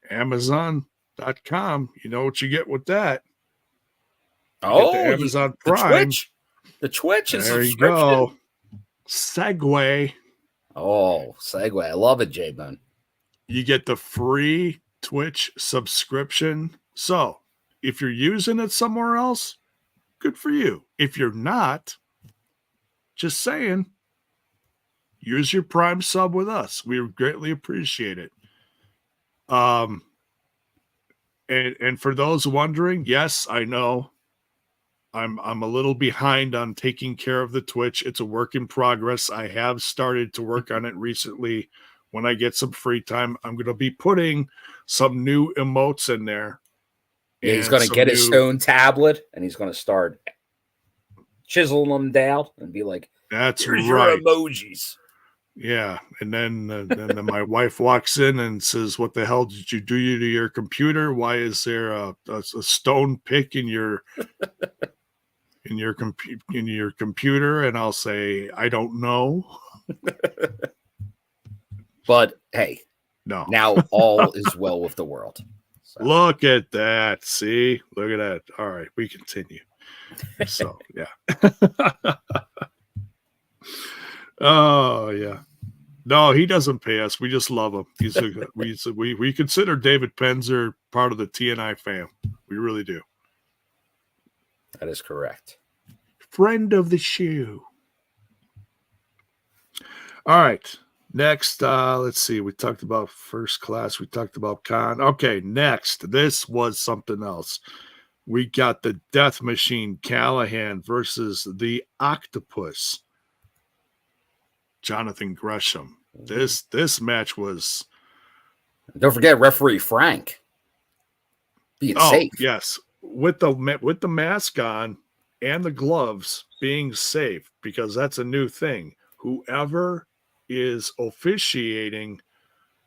Amazon.com, you know what you get with that. Oh, the Amazon Prime. The Twitch is there you go. Segue. Oh, segue. I love it, J-Bone. You get the free Twitch subscription. So if you're using it somewhere else, good for you. If you're not, just saying, use your Prime sub with us. We greatly appreciate it. And for those wondering, yes, I know I'm a little behind on taking care of the Twitch. It's a work in progress. I have started to work on it recently. When I get some free time, I'm going to be putting some new emotes in there. Yeah, he's going to get his stone tablet and he's going to start chiseling them down and be like, "That's here's right, your emojis." Yeah, and then my wife walks in and says, "What the hell did you do to your computer? Why is there a stone pick in your computer?" And I'll say, "I don't know." But hey, no. Now all is well with the world. So. Look at that. See? Look at that. All right, we continue. So, yeah. Oh, yeah. No, he doesn't pay us. We just love him. We consider David Penzer part of the TNI fam. We really do. That is correct. Friend of the shoe. All right. Next, let's see. We talked about First Class. We talked about Khan. Okay, next. This was something else. We got the Death Machine Callihan versus the Octopus Jonathan Gresham. This match was. Don't forget referee Frank being safe. Yes, with the mask on and the gloves, being safe, because that's a new thing. Whoever is officiating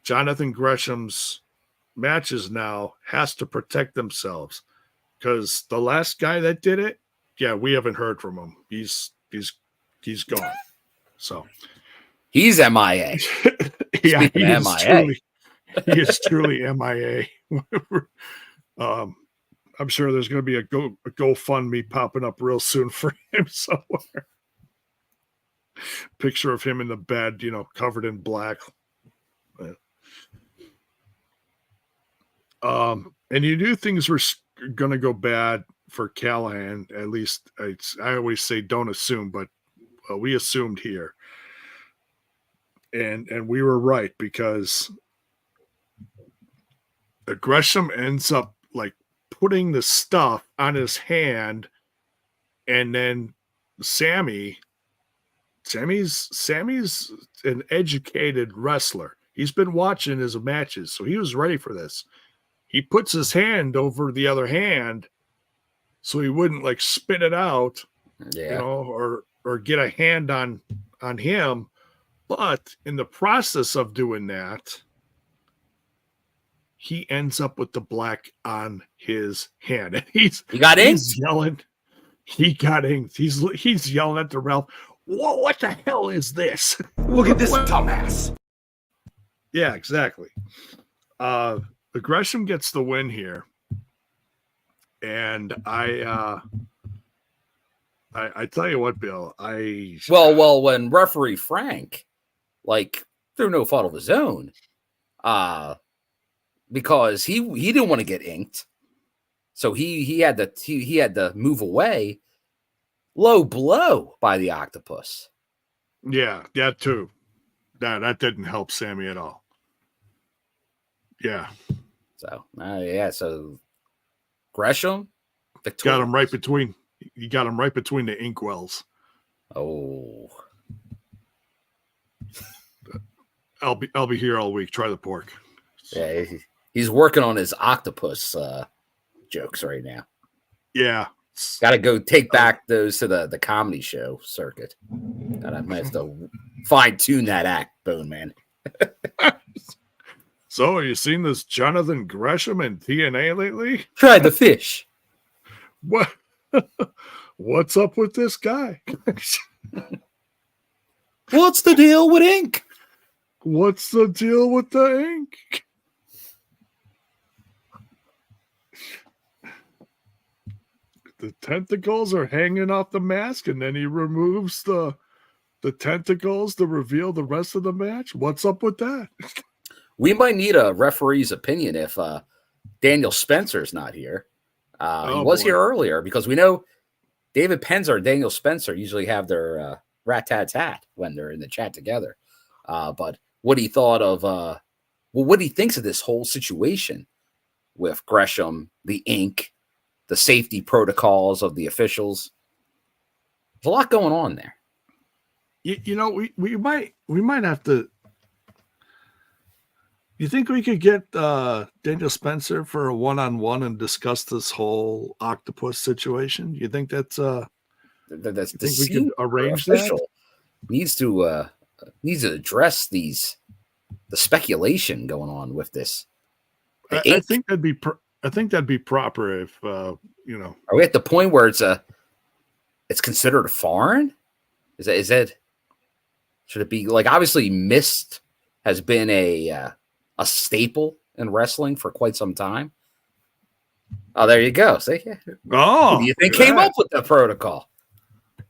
Jonathan Gresham's matches now has to protect themselves, because the last guy that did it, we haven't heard from him. He's gone. So he's MIA. Yeah, he is truly MIA. I'm sure there's going to be a GoFundMe popping up real soon for him somewhere. Picture of him in the bed, covered in black. And you knew things were going to go bad for Callihan. At least I always say don't assume, but we assumed here. And we were right, because Gresham ends up like putting the stuff on his hand, and then Sami's an educated wrestler. He's been watching his matches, so he was ready for this. He puts his hand over the other hand so he wouldn't like spit it out, or get a hand on him. But in the process of doing that, he ends up with the black on his hand, and he's yelling. He got inked. He's yelling at the ref. Whoa, what the hell is this? Look at this dumbass. Yeah, exactly. The Gresham gets the win here. And I tell you what, Bill, well, when referee Frank, through no fault of his own, because he didn't want to get inked. So he had to move away. Low blow by the Octopus. Yeah, that too. That didn't help Sami at all. Yeah. So so Gresham Got him right between. You got him right between the inkwells. Oh. I'll be here all week. Try the pork. Yeah, he's working on his octopus jokes right now. Yeah. Got to go take back those to the comedy show circuit. I might have to fine tune that act, Bone Man. So, have you seen this Jonathan Gresham in TNA lately? Tried the fish. What? What's up with this guy? What's the deal with ink? What's the deal with the ink? The tentacles are hanging off the mask, and then he removes the tentacles to reveal the rest of the match. What's up with that? We might need a referee's opinion if Daniel Spencer's not here. He was here earlier because we know David Penzer and Daniel Spencer usually have their rat-tat-tat when they're in the chat together. But what he thought of, what he thinks of this whole situation with Gresham, the ink, the safety protocols of the officials. There's a lot going on there. You know, we might have to. You think we could get Daniel Spencer for a one-on-one and discuss this whole octopus situation? You think that's That's you think we could arrange that? Needs to address the speculation going on with this. I think that'd be I think that'd be proper if you know. Are we at the point where it's considered foreign? Is that should it be like, obviously mist has been a staple in wrestling for quite some time. Oh, there you go. See, oh, who do you think came up with the protocol?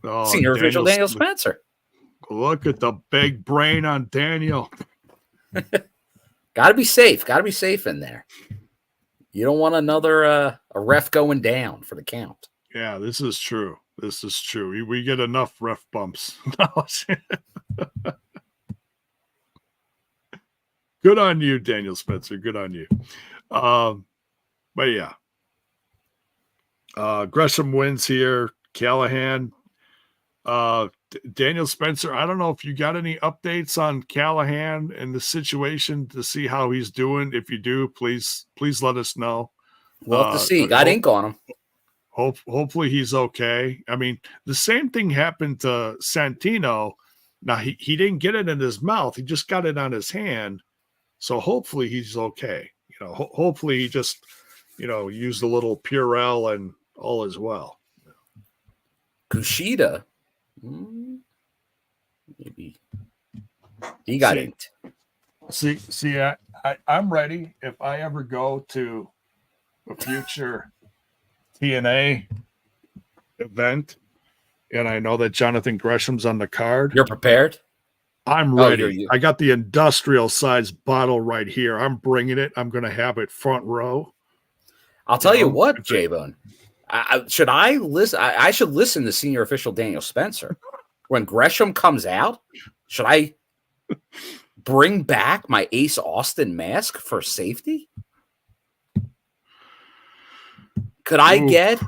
Oh, Senior official Daniel Spencer. Look at the big brain on Daniel. Got to be safe. Got to be safe in there. You don't want another a ref going down for the count. Yeah, this is true. This is true. We get enough ref bumps. Good on you, Daniel Spencer. Good on you. But yeah. Gresham wins here. Callihan. Daniel Spencer, I don't know if you got any updates on Callihan and the situation to see how he's doing. If you do, please let us know. We'll have to see. Got ink on him. Hopefully he's okay. I mean, the same thing happened to Santino. Now he didn't get it in his mouth; he just got it on his hand. So hopefully he's okay. You know, hopefully he just, you know, used a little Purell and all is well. Kushida, maybe he got inked. See, I'm ready. If I ever go to a future TNA event and I know that Jonathan Gresham's on the card, you're prepared? I'm ready. I got the industrial size bottle right here. I'm bringing it. I'm going to have it front row. I'll tell you what, J-Bone. I should listen to senior official Daniel Spencer. When Gresham comes out, should I bring back my Ace Austin mask for safety? Could I get...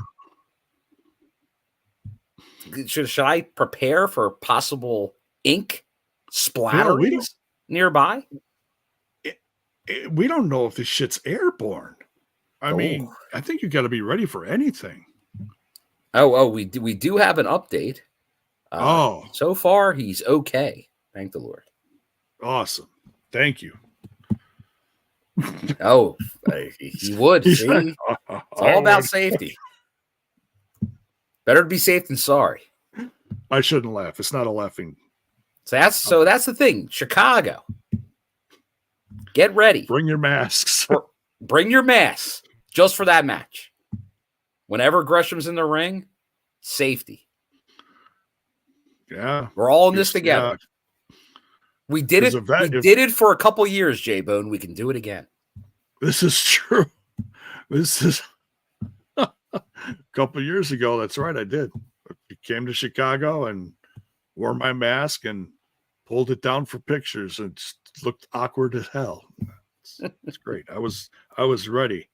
Should I prepare for possible ink splatterings nearby? We don't know if this shit's airborne. I mean, I think you got to be ready for anything. We do have an update. So far he's okay. Thank the Lord. Awesome. Thank you. He would. See? It's all about safety. Better to be safe than sorry. I shouldn't laugh. It's not a laughing. So that's the thing. Chicago. Get ready. Bring your masks. Bring your masks just for that match. Whenever Gresham's in the ring, safety. Yeah. We're all in this together. We did it. We did it for a couple years, J-Bone. We can do it again. This is true. This is a couple years ago. That's right. I did. I came to Chicago and wore my mask and pulled it down for pictures and just looked awkward as hell. It's great. I was ready.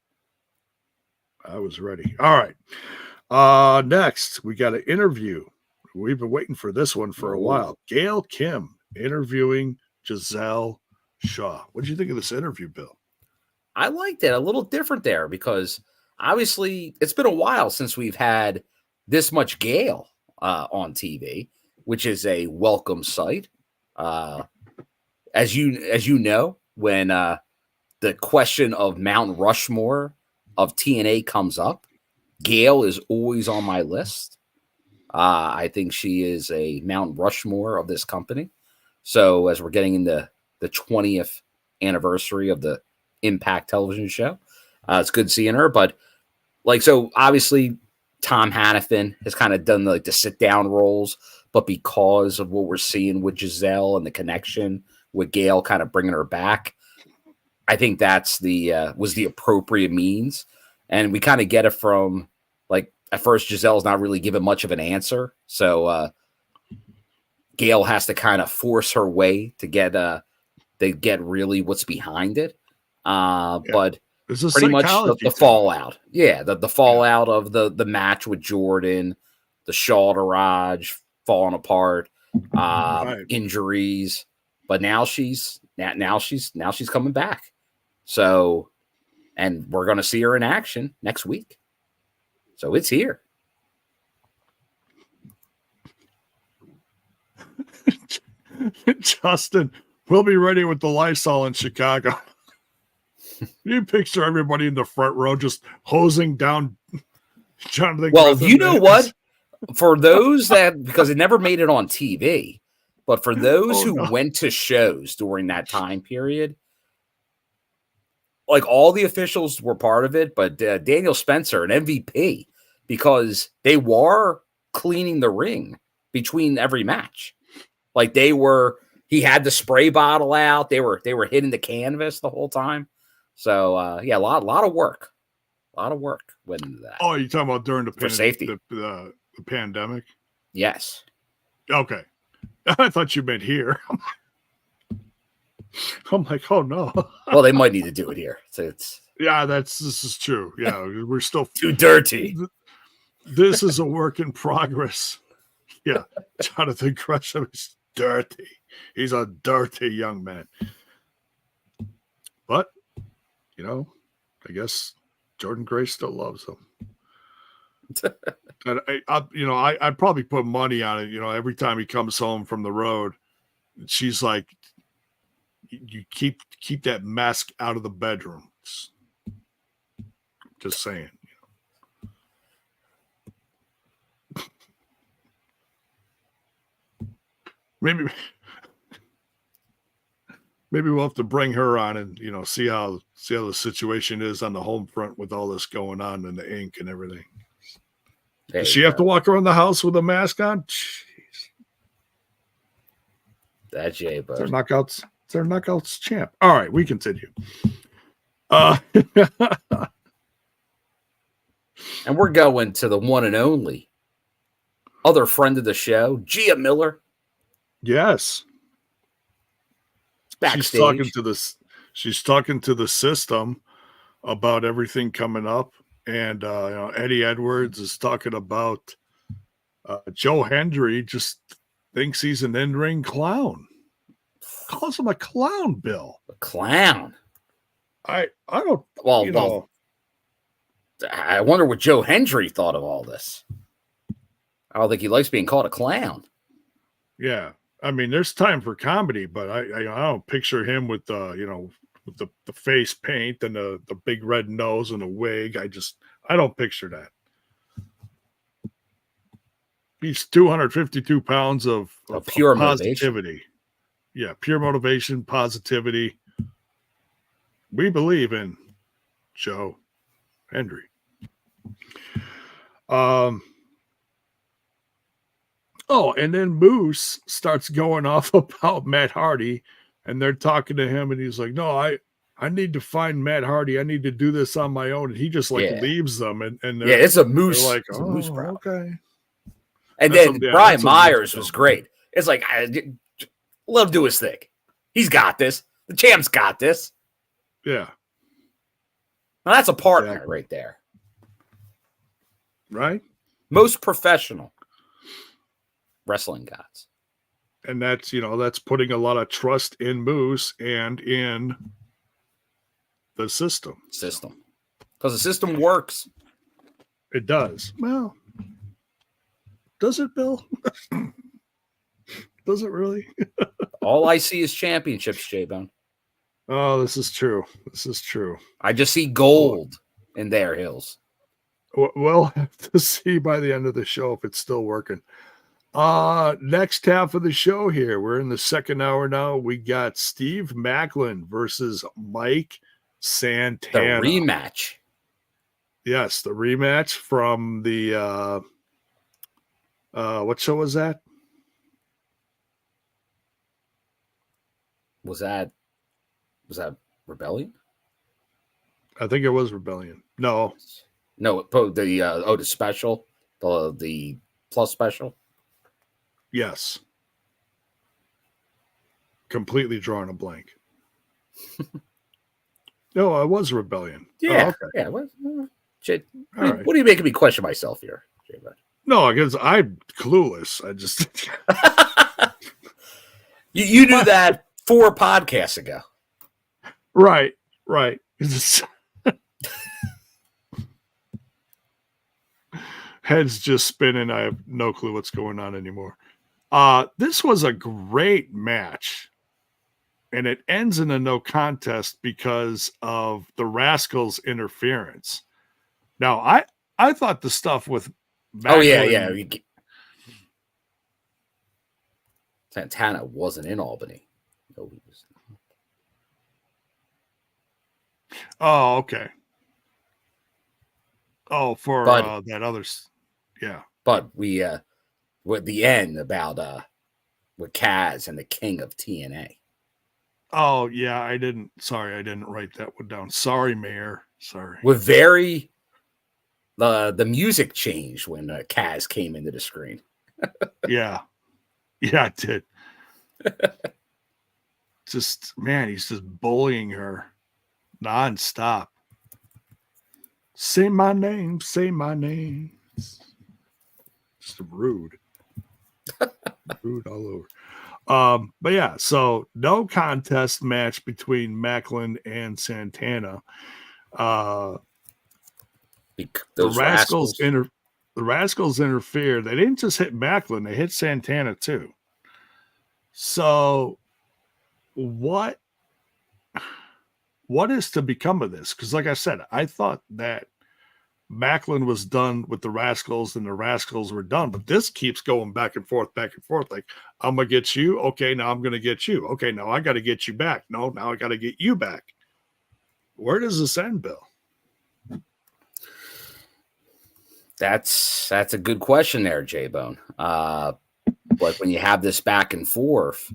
I was ready. All right. Next, we got an interview. We've been waiting for this one for a while. Gail Kim interviewing Giselle Shaw. What did you think of this interview, Bill? I liked it. A little different there because obviously it's been a while since we've had this much Gail on TV, which is a welcome sight. As you know, when the question of Mount Rushmore of TNA comes up, Gail is always on my list. I think she is a Mount Rushmore of this company. So as we're getting into the 20th anniversary of the Impact television show, it's good seeing her. But so obviously Tom Hannafin has kind of done the sit down roles, but because of what we're seeing with Giselle and the connection with Gail kind of bringing her back, I think that's was the appropriate means. And we kind of get it from at first Giselle's not really giving much of an answer. So Gail has to kind of force her way to get really what's behind it. But pretty much the fallout. Yeah. The fallout of the match with Jordan, the Shawderage falling apart, injuries, but now she's coming back. So, and we're going to see her in action next week. So it's here. Justin, we'll be ready with the Lysol in Chicago. You picture everybody in the front row just hosing down Jonathan. Well, you know what? For those because it never made it on TV, but for those who went to shows during that time period, all the officials were part of it, but Daniel Spencer, an MVP, because they were cleaning the ring between every match. He had the spray bottle out. They were hitting the canvas the whole time. So a lot of work. A lot of work went into that. Oh, you're talking about during the safety. The pandemic? Yes. Okay. I thought you meant here. I'm like, oh no. Well, they might need to do it here. Yeah, this is true. Yeah, we're still too dirty. This is a work in progress. Yeah, Jonathan Gresham is dirty. He's a dirty young man. But, I guess Jordan Grace still loves him. And I'd probably put money on it. Every time he comes home from the road, she's like, you keep that mask out of the bedroom. Just saying. Maybe we'll have to bring her on and see how the situation is on the home front with all this going on and the ink and everything. Does she have to walk around the house with a mask on? Jeez. That's Jay, bud. It's their knockouts champ. All right, we continue. And we're going to the one and only other friend of the show, Gia Miller. Yes. Backstage. She's talking to the system about everything coming up. And Eddie Edwards is talking about Joe Hendry just thinks he's an in-ring clown. Calls him a clown, Bill. A clown. I don't. Well, I wonder what Joe Hendry thought of all this. I don't think he likes being called a clown. Yeah, I mean, there's time for comedy, but I don't picture him with with the face paint and the big red nose and a wig. I don't picture that. He's 252 pounds of pure positivity. Motivation. Yeah, pure motivation, positivity. We believe in Joe Hendry. And then Moose starts going off about Matt Hardy, and they're talking to him, and he's like, no, I need to find Matt Hardy. I need to do this on my own. And he just leaves them. And it's a Moose. Like, it's a Moose problem. Okay. And then Brian Myers was great. It's like, let him do his thing. He's got this. The champ's got this. Yeah. Now that's a partner right there. right? Most professional wrestling gods. And that's, that's putting a lot of trust in Moose and in the system. Because the system works. It does. Well, does it, Bill? Does it really? All I see is championships, J-Bone. Oh, this is true. I just see gold in their hills. We'll have to see by the end of the show if it's still working. Next half of the show here. We're in the second hour now. We got Steve Maclin versus Mike Santana. The rematch. Yes, the rematch from the what show was that? Was that Rebellion? I think it was Rebellion. No, the special, the plus special. Yes. Completely drawing a blank. No, it was Rebellion. Yeah. Oh, okay. Yeah. What are you making me question myself here, J-Bud? No, because I'm clueless. I just you knew that 4 podcasts ago. Right. Head's just spinning. I have no clue what's going on anymore. This was a great match, and it ends in a no contest because of the Rascals' interference. Now, I thought the stuff with Maclin, Santana wasn't in Albany. No, he was. Oh, okay. Oh, for that others, yeah. But we with the end about with Kaz and the King of TNA. Oh yeah, I didn't write that one down. Sorry, Mayor. Sorry. With the music changed when Kaz came into the screen. Yeah, it did. Just man, he's just bullying her nonstop. Say my name. Just rude. Rude all over. But yeah, so no contest match between Maclin and Santana. The Rascals interfere. They didn't just hit Maclin, they hit Santana too. So what is to become of this? Because like I said, I thought that Maclin was done with the Rascals and the Rascals were done, but this keeps going back and forth. Like, I'm going to get you. Okay, now I'm going to get you. Okay, now I got to get you back. No, now I got to get you back. Where does this end, Bill? That's a good question there, J-Bone. But when you have this back and forth,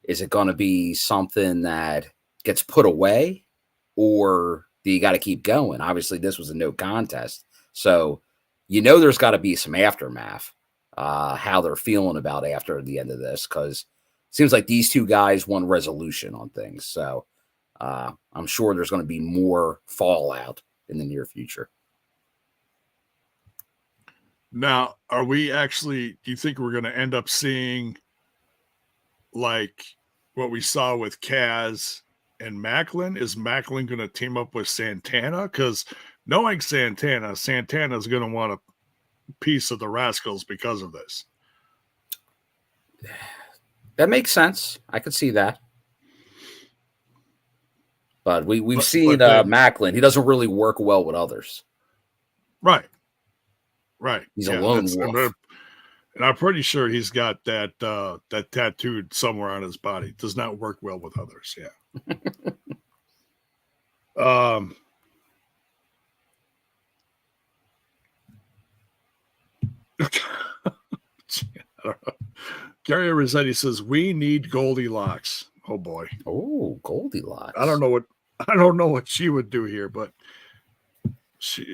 is it going to be something that gets put away, or do you got to keep going? Obviously, this was a no contest, so there's got to be some aftermath. How they're feeling about after the end of this, because it seems like these two guys want resolution on things. So I'm sure there's going to be more fallout in the near future. Now, do you think we're going to end up seeing like what we saw with Kaz and Maclin? Is Maclin going to team up with Santana? Because knowing Santana's going to want a piece of the Rascals because of this. That makes sense. I could see that. But we've seen Maclin. He doesn't really work well with others. Right. He's a lone wolf. And I'm pretty sure he's got that tattooed somewhere on his body. Does not work well with others. Yeah. Gary Rossetti says we need Goldilocks. Oh boy. Oh, Goldilocks. I don't know what she would do here, but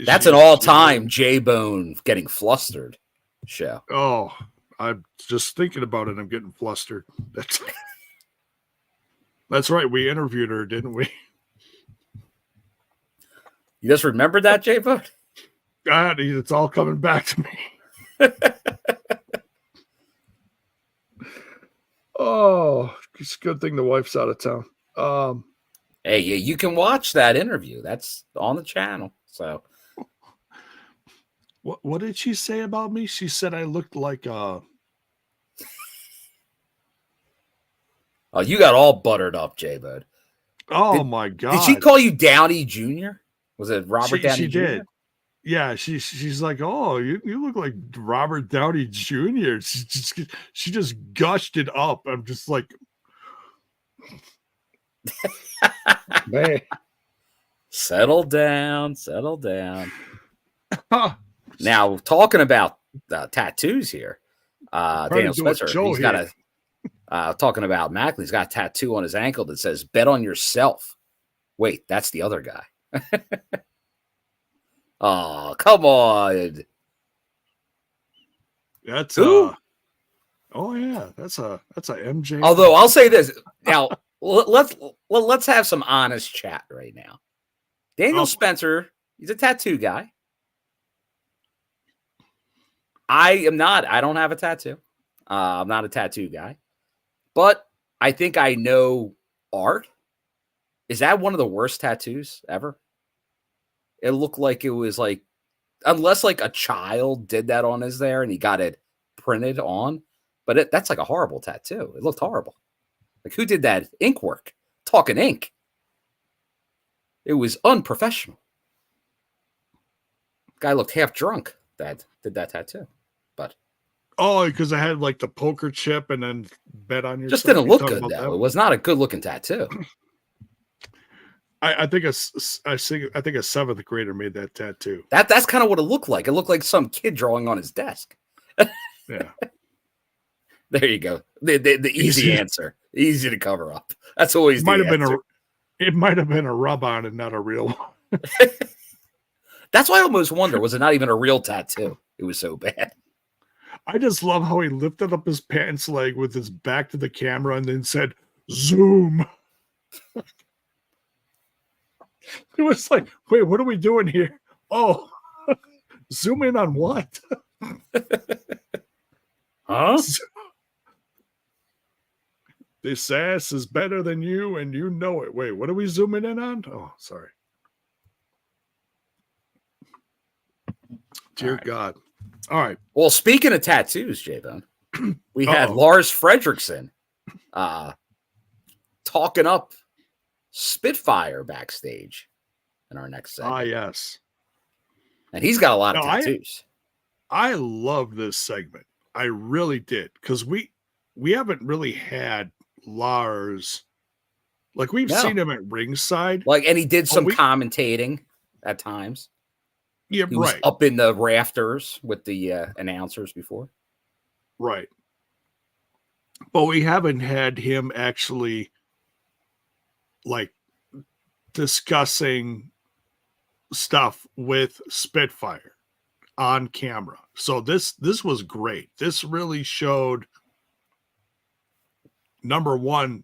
that's an all-time J-Bone getting flustered show. Oh, I'm just thinking about it. I'm getting flustered. That's right. We interviewed her, didn't we? You just remembered that, J-Bone? God, it's all coming back to me. Oh, it's a good thing the wife's out of town. Hey, you can watch that interview. That's on the channel. So, what did she say about me? She said I looked like oh, you got all buttered up, J-Bud. Oh my God! Did she call you Downey Jr.? Was it Robert Downey She Jr.? did. Yeah, she's like, oh, you look like Robert Downey Jr. She just gushed it up. I'm just like, man, settle down. Now, talking about tattoos here, Daniel Spencer, he's got a talking about Maclin. He's got a tattoo on his ankle that says "Bet on yourself." Wait, that's the other guy. Oh, come on. That's who? Oh yeah, that's a MJ. Although I'll say this now, let's have some honest chat right now. Daniel Spencer, he's a tattoo guy. I am not. I don't have a tattoo. I'm not a tattoo guy, but I think I know art. Is that one of the worst tattoos ever? It looked like it was like, unless like a child did that on his there and he got it printed on, but that's like a horrible tattoo. It looked horrible. Like, who did that ink work? Talking ink. It was unprofessional. Guy looked half drunk that did that tattoo. But because I had like the poker chip and then bet on yourself. Just didn't look good though. It was not a good looking tattoo. I think a seventh grader made that tattoo. That's kind of what it looked like. It looked like some kid drawing on his desk. Yeah. There you go. The easy answer. Easy to cover up. That's always it might have been a rub on and not a real one. That's why I almost wonder, was it not even a real tattoo? It was so bad. I just love how he lifted up his pants leg with his back to the camera and then said, "Zoom." It was like, wait, what are we doing here? Oh, zoom in on what? Huh? This ass is better than you, and you know it. Wait, what are we zooming in on? Oh, sorry. Dear God. All right. Well, speaking of tattoos, J-Bone, we had Lars Fredrickson talking up Spitfire backstage in our next segment. Ah, yes. And he's got a lot of tattoos. I love this segment. I really did. Because we haven't really had Lars. Like, we've seen him at ringside. Like, and he did some commentating at times. Yeah, he was up in the rafters with the announcers before. Right. But we haven't had him actually, like, discussing stuff with Spitfire on camera. So this was great. This really showed, number one,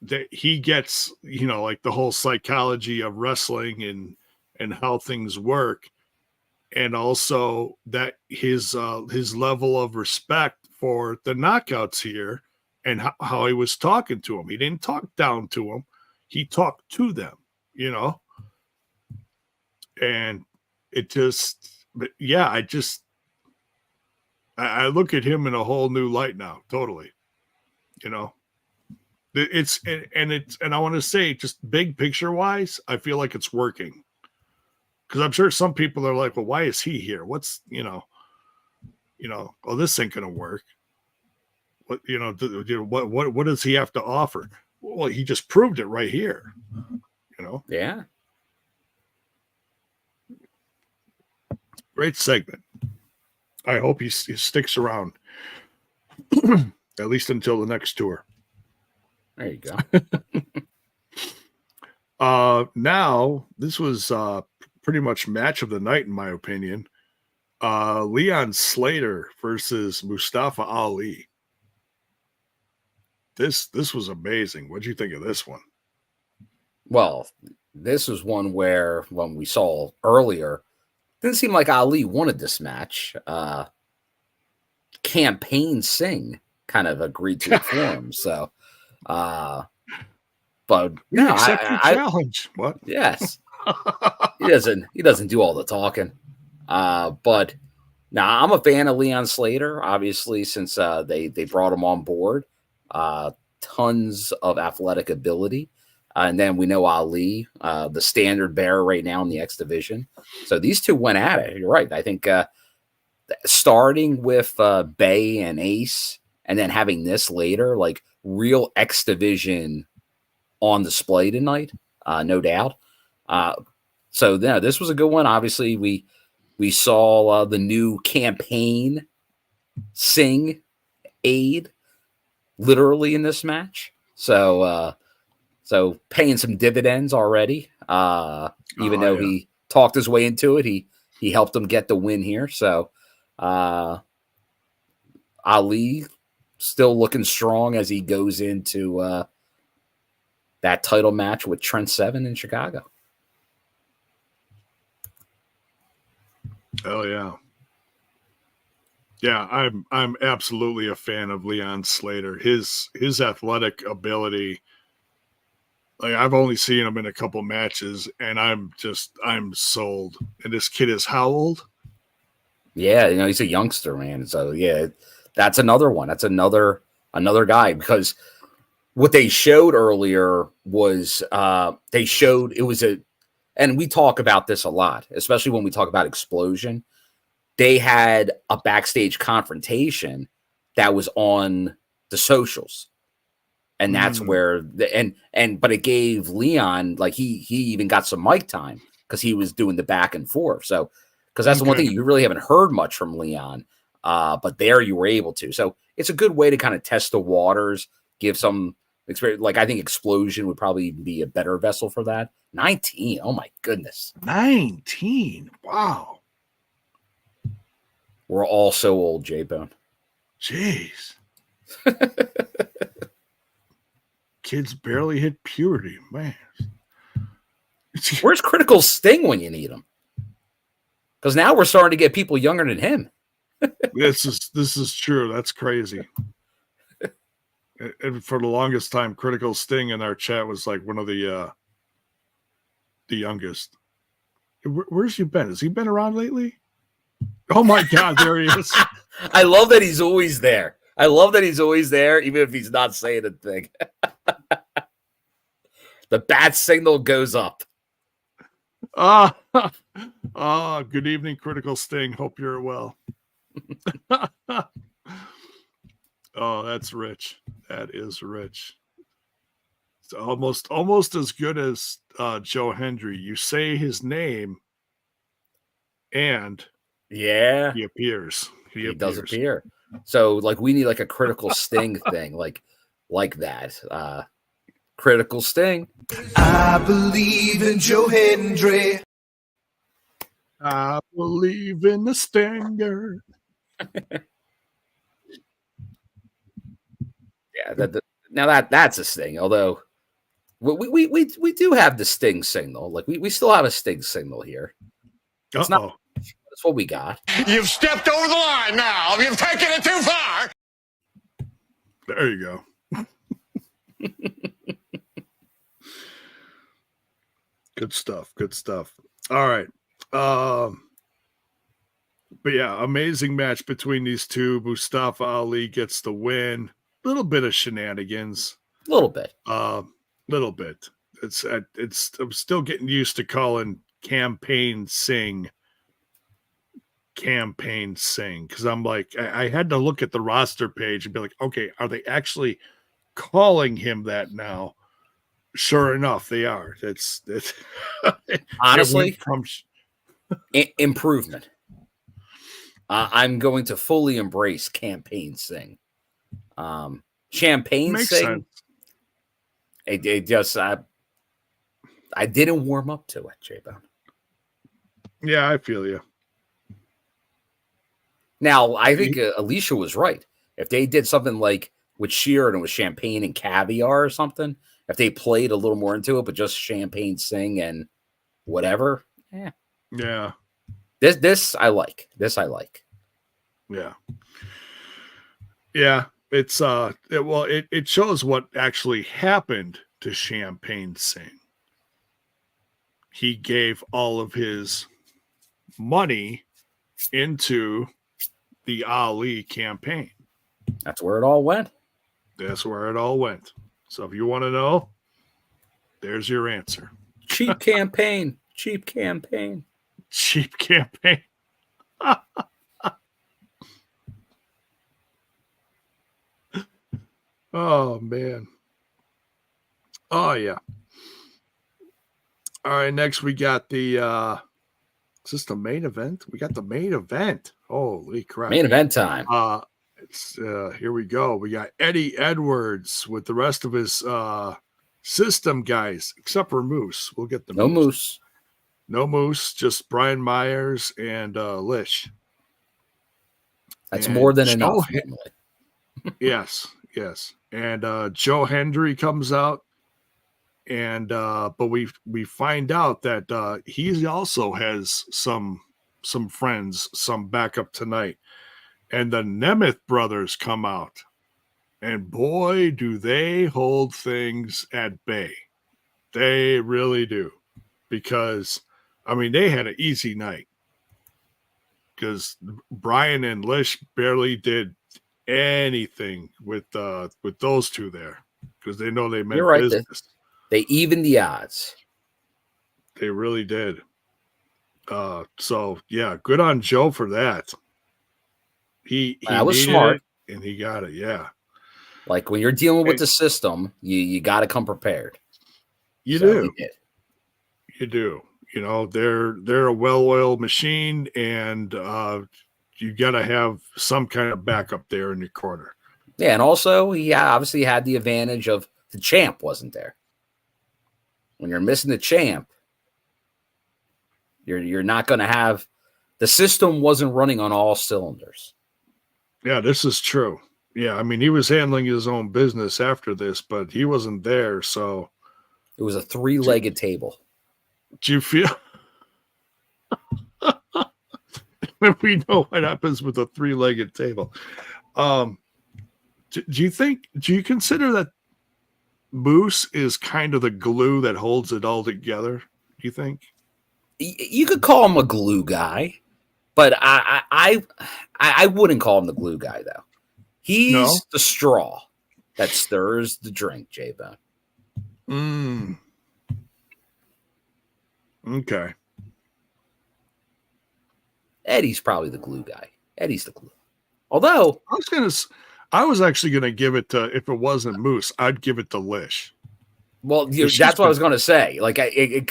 that he gets, like the whole psychology of wrestling and how things work. And also that his level of respect for the knockouts here and how he was talking to him. He didn't talk down to him. He talked to them, And it just, but yeah, I look at him in a whole new light now. Totally. And I want to say, just big picture wise, I feel like it's working. Because I'm sure some people are like, well, why is he here? What's, oh, this ain't going to work. What, what does he have to offer? Well, he just proved it right here, Yeah. Great segment. I hope he sticks around at least until the next tour. There you go. Now, this was pretty much match of the night, in my opinion. Leon Slater versus Mustafa Ali. This was amazing. What'd you think of this one? Well, this was one where, when we saw earlier, Didn't seem like Ali wanted this match. Campaign Singh kind of agreed to it for him. So, but no, accept your challenge. What? Yes, he doesn't do all the talking. But now I'm a fan of Leon Slater, obviously, since they brought him on board. Tons of athletic ability. And then we know Ali, the standard bearer right now in the X division. So these two went at it. You're right. I think starting with Bey and Ace and then having this later, like real X division on display tonight, no doubt. So yeah, this was a good one. Obviously, we saw the new campaign Singh aid literally in this match. So paying some dividends already. Even though he talked his way into it, he helped him get the win here. So Ali still looking strong as he goes into that title match with Trent Seven in Chicago. Oh yeah. Yeah, I'm absolutely a fan of Leon Slater. His athletic ability. Like, I've only seen him in a couple matches, and I'm sold. And this kid is how old? Yeah, he's a youngster, man. So yeah, that's another one. That's another guy, because what they showed earlier was they showed it was and we talk about this a lot, especially when we talk about Explosion. They had a backstage confrontation that was on the socials. And that's where but it gave Leon, like, he even got some mic time because he was doing the back and forth. So, because that's the one thing you really haven't heard much from Leon, but there you were able to. So it's a good way to kind of test the waters, give some experience. Like, I think Explosion would probably be a better vessel for that. 19, oh my goodness, 19. Wow, we're all so old, J-Bone. Jeez. Kids barely hit puberty, man. Where's Critical Sting when you need him? Because now we're starting to get people younger than him. This is true. That's crazy. And for the longest time, Critical Sting in our chat was like one of the youngest. Where's he been? Has he been around lately? Oh my God, there he is. I love that he's always there. Even if he's not saying a thing. The bat signal goes up. Good evening, Critical Sting. Hope you're well. Oh, that's rich. That is rich. It's almost as good as Joe Hendry. You say his name, and yeah, he appears. He does appear. So, like, we need like a Critical Sting thing, like that. Critical Sting. I believe in Joe Hendry. I believe in the Stinger. Yeah, that's a Sting. Although we do have the Sting signal. Like, we still have a Sting signal here. It's not. That's what we got. You've stepped over the line now. You've taken it too far. There you go. Good stuff. All right. But yeah, amazing match between these two. Mustafa Ali gets the win. Little bit of shenanigans. Little bit. It's I'm still getting used to calling Campaign Singh because I'm like, I had to look at the roster page and be like, okay, are they actually calling him that now? Sure enough, they are. That's honestly improvement. I'm going to fully embrace Campaign Singh. Champagne Makes Singh. Sense. It just I didn't warm up to it, J-Bone. Yeah, I feel you. Now, I think Alisha was right. If they did something like with Sheeran and with champagne and caviar or something, if they played a little more into it, but just Champagne Sing and whatever, yeah, This I like. This I like. Yeah. Yeah. It's it shows what actually happened to Champagne Singh. He gave all of his money into the Ali campaign. That's where it all went. That's where it all went. So if you want to know, there's your answer. Cheap campaign. Cheap campaign. Cheap campaign. Oh, man. Oh, yeah. All right, next we got the is this the main event? We got the main event. Holy crap. Main event time. It's here we go. We got Eddie Edwards with the rest of his system guys, except for Moose. We'll get the No Moose. No Moose, just Brian Myers and Lish. That's and more than enough. Yes. And Joe Hendry comes out. And but we find out that he also has some friends, some backup tonight. And the Nemeth brothers come out. And boy, do they hold things at bay. They really do. Because, I mean, they had an easy night. Because Brian and Lish barely did anything with those two there. Because they know they meant You're right, business. They evened the odds. They really did. So, yeah, good on Joe for that. He was smart. And he got it, yeah. Like when you're dealing with the system, you got to come prepared. You do. You know, they're a well-oiled machine, and you got to have some kind of backup there in your corner. Yeah, and also he obviously had the advantage of the champ wasn't there. When you're missing the champ, you're not going to have the system wasn't running on all cylinders. Yeah, this is true. Yeah, I mean, he was handling his own business after this, but he wasn't there, so it was a three-legged table. Do you feel? We know what happens with a three-legged table. Do you consider that Moose is kind of the glue that holds it all together? Do you think? You could call him a glue guy, but I wouldn't call him the glue guy though. He's the straw that stirs the drink, J-Bone. Okay. Eddie's probably the glue guy. Eddie's the glue. Although I was actually gonna give it to, if it wasn't Moose, I'd give it to Lish. Well, that's what I was gonna say. Like I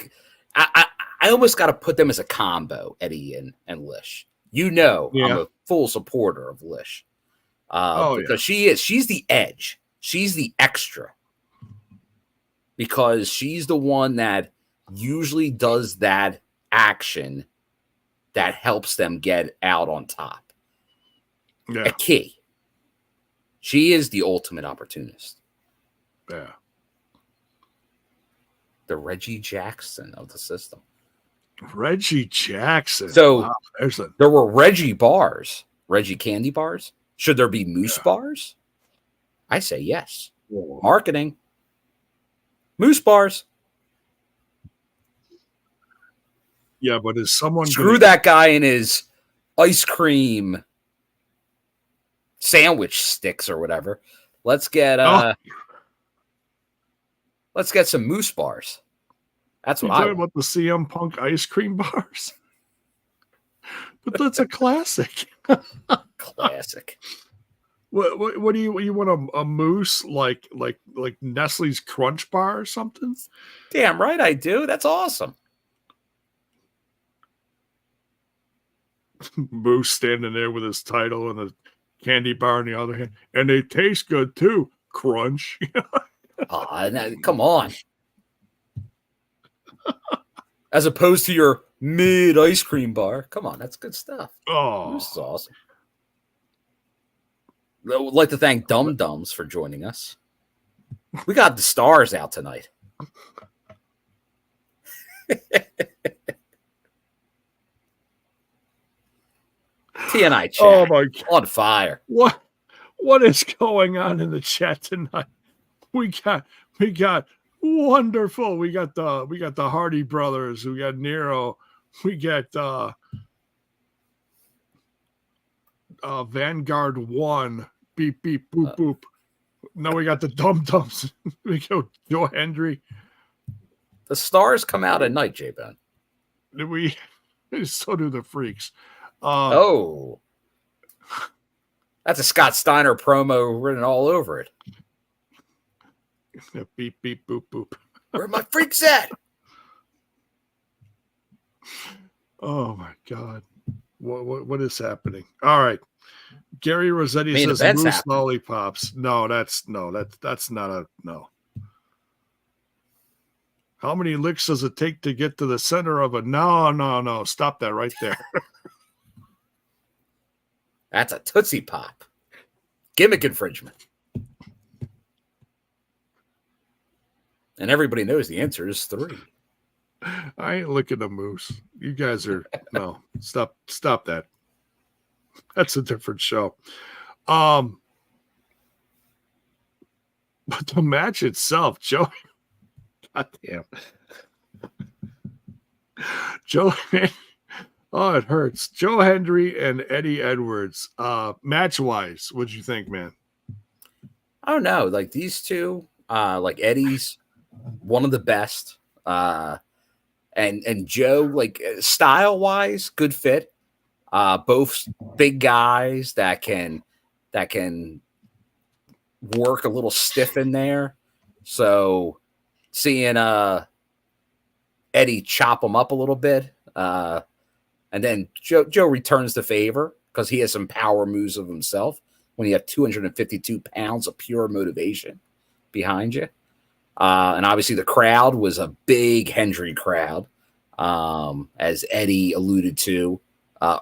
almost got to put them as a combo, Eddie and Lish. I'm a full supporter of Lish. Because she's the edge. She's the extra. Because she's the one that usually does that action that helps them get out on top. Yeah. A key. She is the ultimate opportunist. Yeah. The Reggie Jackson of the system. Reggie Jackson. So wow, there were Reggie bars, Reggie candy bars. Should there be Moose bars? I say yes. Whoa. Marketing. Moose bars. Yeah, but is someone screw that guy in his ice cream sandwich sticks or whatever? Let's get some Moose bars. That's what I talking about, the CM Punk ice cream bars. But that's a classic. Classic. What do you want, a Moose like Nestle's Crunch Bar or something? Damn right I do. That's awesome. Moose standing there with his title and a candy bar in the other hand, and they taste good too. Crunch. Come on. As opposed to your mid ice cream bar. Come on, that's good stuff. Oh, this is awesome. I would like to thank Dum Dums for joining us. We got the stars out tonight. TNI chat. Oh my God. On fire. What is going on in the chat tonight? We got wonderful. We got the Hardy brothers. We got Nero. We got Vanguard 1. Beep beep boop boop. Now we got the Dum Dums. We go Joe Hendry. The stars come out at night, J-Ben. So do the freaks. That's a Scott Steiner promo written all over it. Beep beep boop boop. Where are my freaks at? Oh my God. What is happening? All right. Gary Rossetti Main says event's moose happening. lollipops. That's not a no. How many licks does it take to get to the center of a no? Stop that right there. That's a Tootsie Pop. Gimmick infringement. And everybody knows the answer is 3. I ain't licking a moose. You guys are no. Stop that. That's a different show. But the match itself, Joe. Goddamn. Joe. Oh, it hurts. Joe Hendry and Eddie Edwards. Match wise, what'd you think, man? I don't know. Like these two, like Eddie's one of the best. And Joe, like style wise, good fit. Both big guys that can work a little stiff in there. So seeing Eddie chop him up a little bit, and then Joe returns the favor because he has some power moves of himself when you have 252 pounds of pure motivation behind you. And obviously the crowd was a big Hendry crowd, as Eddie alluded to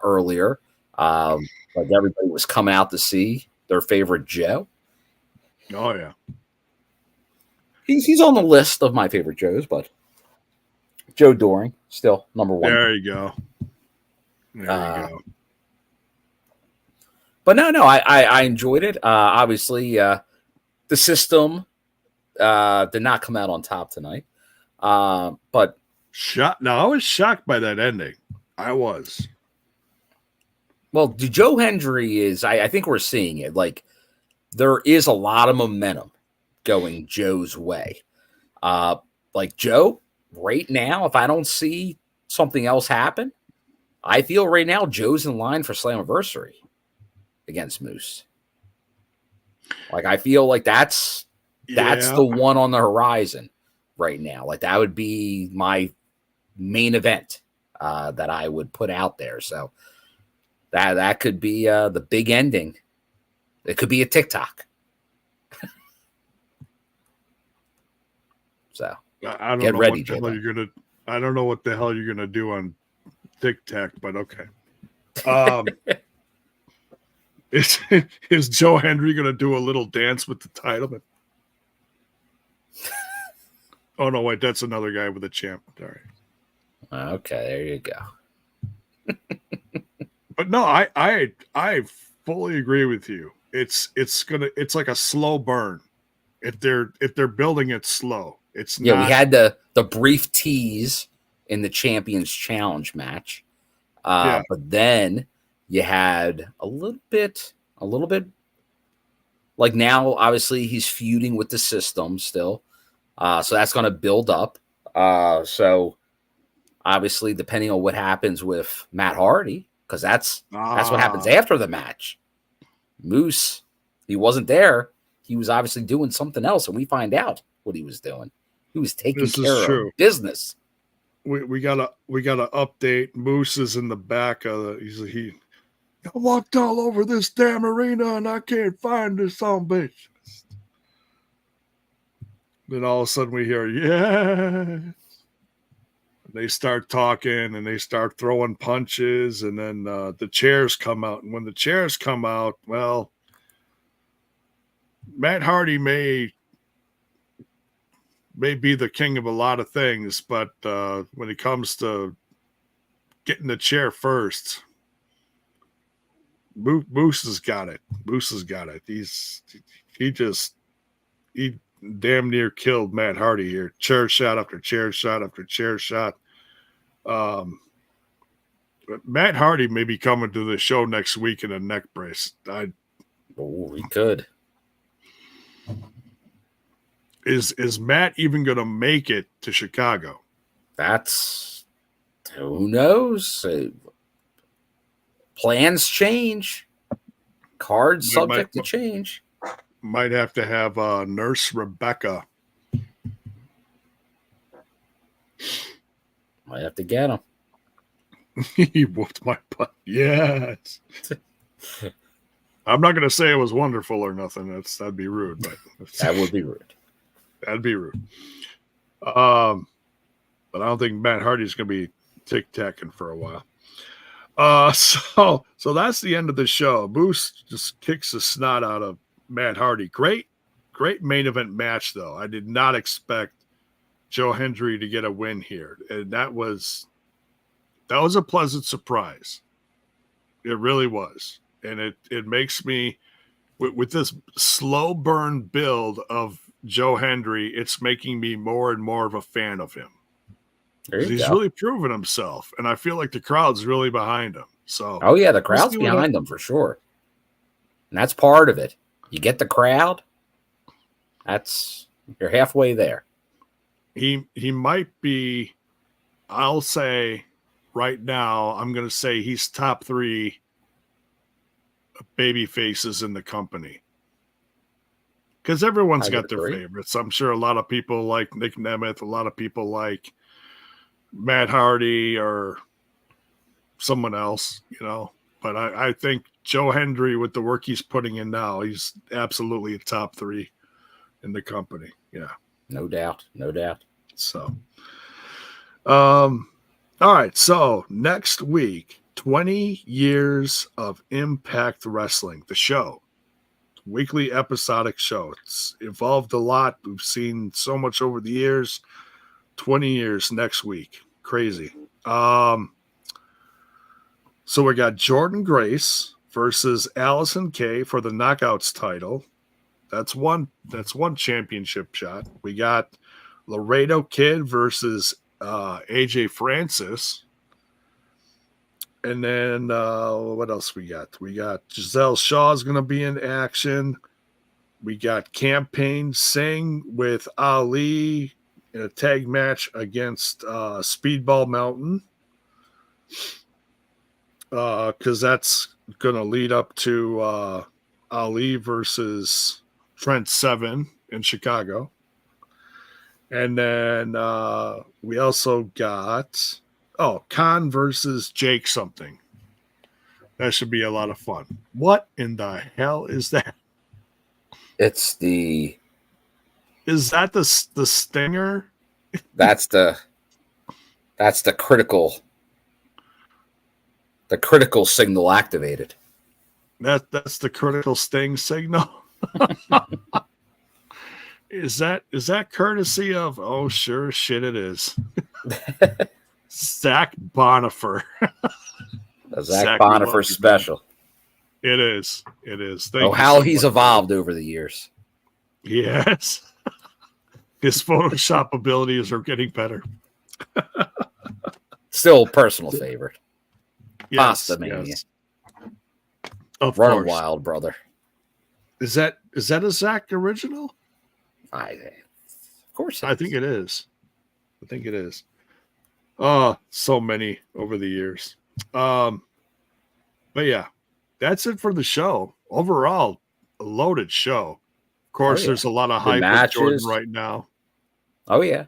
earlier. Like everybody was coming out to see their favorite Joe. Oh, yeah. He's on the list of my favorite Joes, but Joe Doring, still number 1. There you go. There you go. But no, I enjoyed it. Obviously, the system did not come out on top tonight. But I was shocked by that ending. I was. Well, Joe Hendry is, I think we're seeing it. Like, there is a lot of momentum going Joe's way. Like, Joe, right now, if I don't see something else happen, I feel right now Joe's in line for Slammiversary against Moose. Like, I feel like that's the one on the horizon right now. Like, that would be my main event that I would put out there. So that could be the big ending. It could be a TikTok. So I don't get know ready, what the hell you're gonna. I don't know what the hell you're gonna do on TikTok, but okay. Is Joe Hendry gonna do a little dance with the title? Oh no, wait, that's another guy with a champ. All right. Okay, there you go. But no, I fully agree with you. It's like a slow burn. If they're building it slow, it's not. We had the brief tease in the Champions Challenge match, but then you had a little bit. Like now, obviously, he's feuding with the system still, so that's going to build up. So obviously, depending on what happens with Matt Hardy, because that's what happens after the match. Moose, he wasn't there. He was obviously doing something else, and we find out what he was doing. He was taking care of business. We got a update. Moose is in the back of he I walked all over this damn arena and I can't find this son of a bitch. Then all of a sudden we hear, yes. They start talking and they start throwing punches, and then the chairs come out. And when the chairs come out, well, Matt Hardy may be the king of a lot of things, but when it comes to getting the chair first, Moose has got it. Moose has got it. He damn near killed Matt Hardy here. Chair shot after chair shot after chair shot. But Matt Hardy may be coming to the show next week in a neck brace. He could. Is Matt even going to make it to Chicago? That's who knows. Plans change. Cards subject to change. Might have to have Nurse Rebecca. Might have to get him. He whooped my butt. Yes. I'm not going to say it was wonderful or nothing. That'd be rude. But that would be rude. That'd be rude. But I don't think Matt Hardy's going to be tic-tacking for a while. So that's the end of the show. Moose just kicks the snot out of Matt Hardy. Great main event match, though. I did not expect Joe Hendry to get a win here. And that was a pleasant surprise. It really was. And it makes me, with this slow burn build of Joe Hendry, it's making me more and more of a fan of him. He's really proven himself, and I feel like the crowd's really behind him. So, oh yeah, the crowd's behind him for sure, and that's part of it. You get the crowd, you're halfway there. He might be. I'll say right now, I'm going to say he's top 3 baby faces in the company. Because everyone's got their favorites. I'm sure a lot of people like Nick Nemeth. A lot of people like Matt Hardy or someone else, But I think Joe Hendry, with the work he's putting in now, he's absolutely a top 3 in the company. Yeah. No doubt. So, all right. So next week, 20 years of Impact Wrestling, the show. Weekly episodic show. It's evolved a lot. We've seen so much over the years. 20 years next week. Crazy. So we got Jordynne Grace versus Allison Kay for the Knockouts title. That's one championship shot. We got Laredo Kid versus AJ Francis. And then what else we got? We got Giselle Shaw's going to be in action. We got Campaign Singh with Ali in a tag match against Speedball Mountain. Because that's going to lead up to Ali versus Trent Seven in Chicago. And then we also got... Khan versus Jake something. That should be a lot of fun. What in the hell is that? Is that the stinger? That's the critical signal activated. That's the critical sting signal. Is that courtesy of? Oh, sure, shit, it is. Zach Bonifer. A Zach Bonifer special. It is. How he's evolved over the years. Yes. His Photoshop abilities are getting better. Still personal favorite. Yes, Pasta Mania. Yes. Of Run course. Wild, brother. Is that a Zach original? Of course. I think it is. So many over the years. But yeah, that's it for the show. Overall, a loaded show. Of course, there's a lot of hype with Jordan right now. Oh, yeah.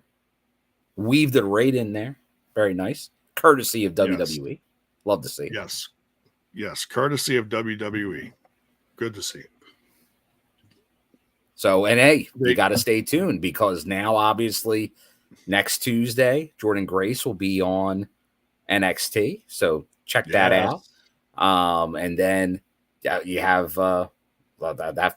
Weaved it right in there. Very nice. Courtesy of WWE. Yes. Love to see it. Yes. Courtesy of WWE. Good to see it. So, and hey, you got to stay tuned because now, obviously, next Tuesday, Jordynne Grace will be on NXT. So check that out. And then you have that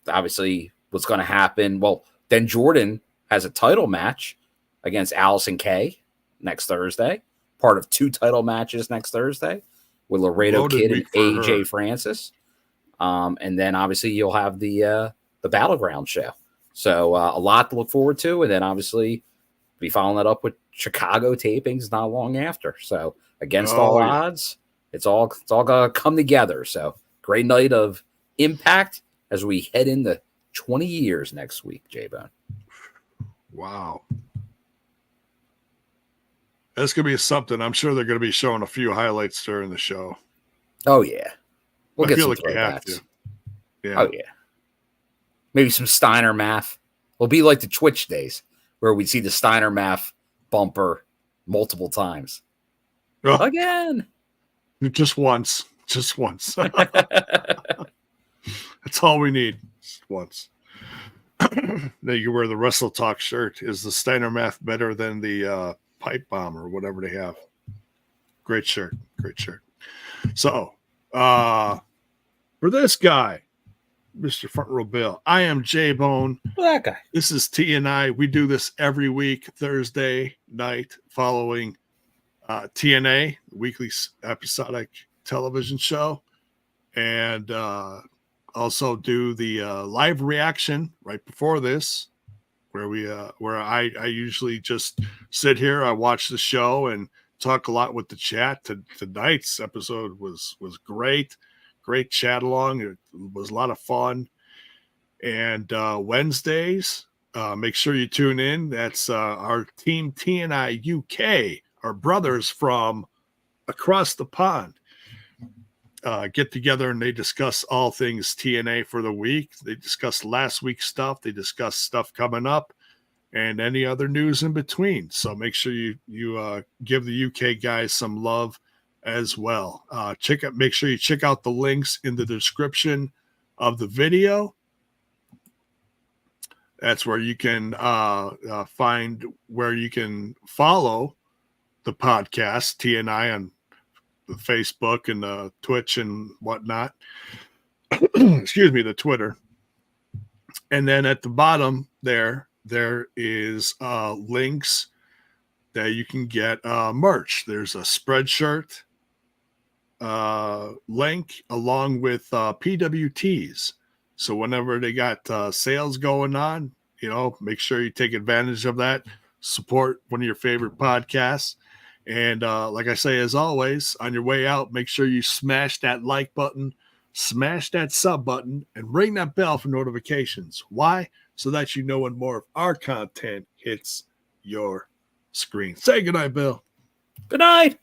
obviously what's going to happen. Well, then Jordynne has a title match against Allison Kay next Thursday, part of 2 title matches next Thursday. with Laredo Loaded Kid and week for AJ her. Francis. And then obviously you'll have the Battleground show. So a lot to look forward to. And then obviously be following that up with Chicago tapings not long after. So against all odds, it's all gonna come together. So great night of Impact as we head into 20 years next week, J-Bone. Wow. That's going to be something. I'm sure they're going to be showing a few highlights during the show. Oh, yeah. We'll I get feel some like you have throwbacks. to. Yeah. Oh, yeah. Maybe some Steiner math. It'll be like the Twitch days where we see the Steiner math bumper multiple times. Oh, Again. just once. Just once. That's all we need. Just once. Now you wear the Wrestle Talk shirt. Is the Steiner math better than the pipe bomb or whatever they have? Great shirt. Great shirt. So, for this guy, Mr. Front Row Bill, I am J-Bone. That guy. This is TNI. We do this every week, Thursday night, following TNA, weekly episodic television show, and also do the live reaction right before this, where I usually just sit here, I watch the show and talk a lot with the chat. Tonight's episode was great chat along. It was a lot of fun. And Wednesdays, make sure you tune in. That's our team TNI UK, our brothers from across the pond. Get together and they discuss all things TNA for the week. They discuss last week's stuff. They discuss stuff coming up and any other news in between. So make sure you give the UK guys some love as well. Make sure you check out the links in the description of the video. That's where you can find where you can follow the podcast TNI on the Facebook and the Twitch and whatnot. Excuse me, the Twitter. And then at the bottom there is links that you can get merch. There's a Spreadshirt link along with PWTs. So whenever they got sales going on, make sure you take advantage of that. Support one of your favorite podcasts. And like I say, as always, on your way out, make sure you smash that like button, smash that sub button, and ring that bell for notifications. Why? So that you know when more of our content hits your screen. Say goodnight, Bill. Good night.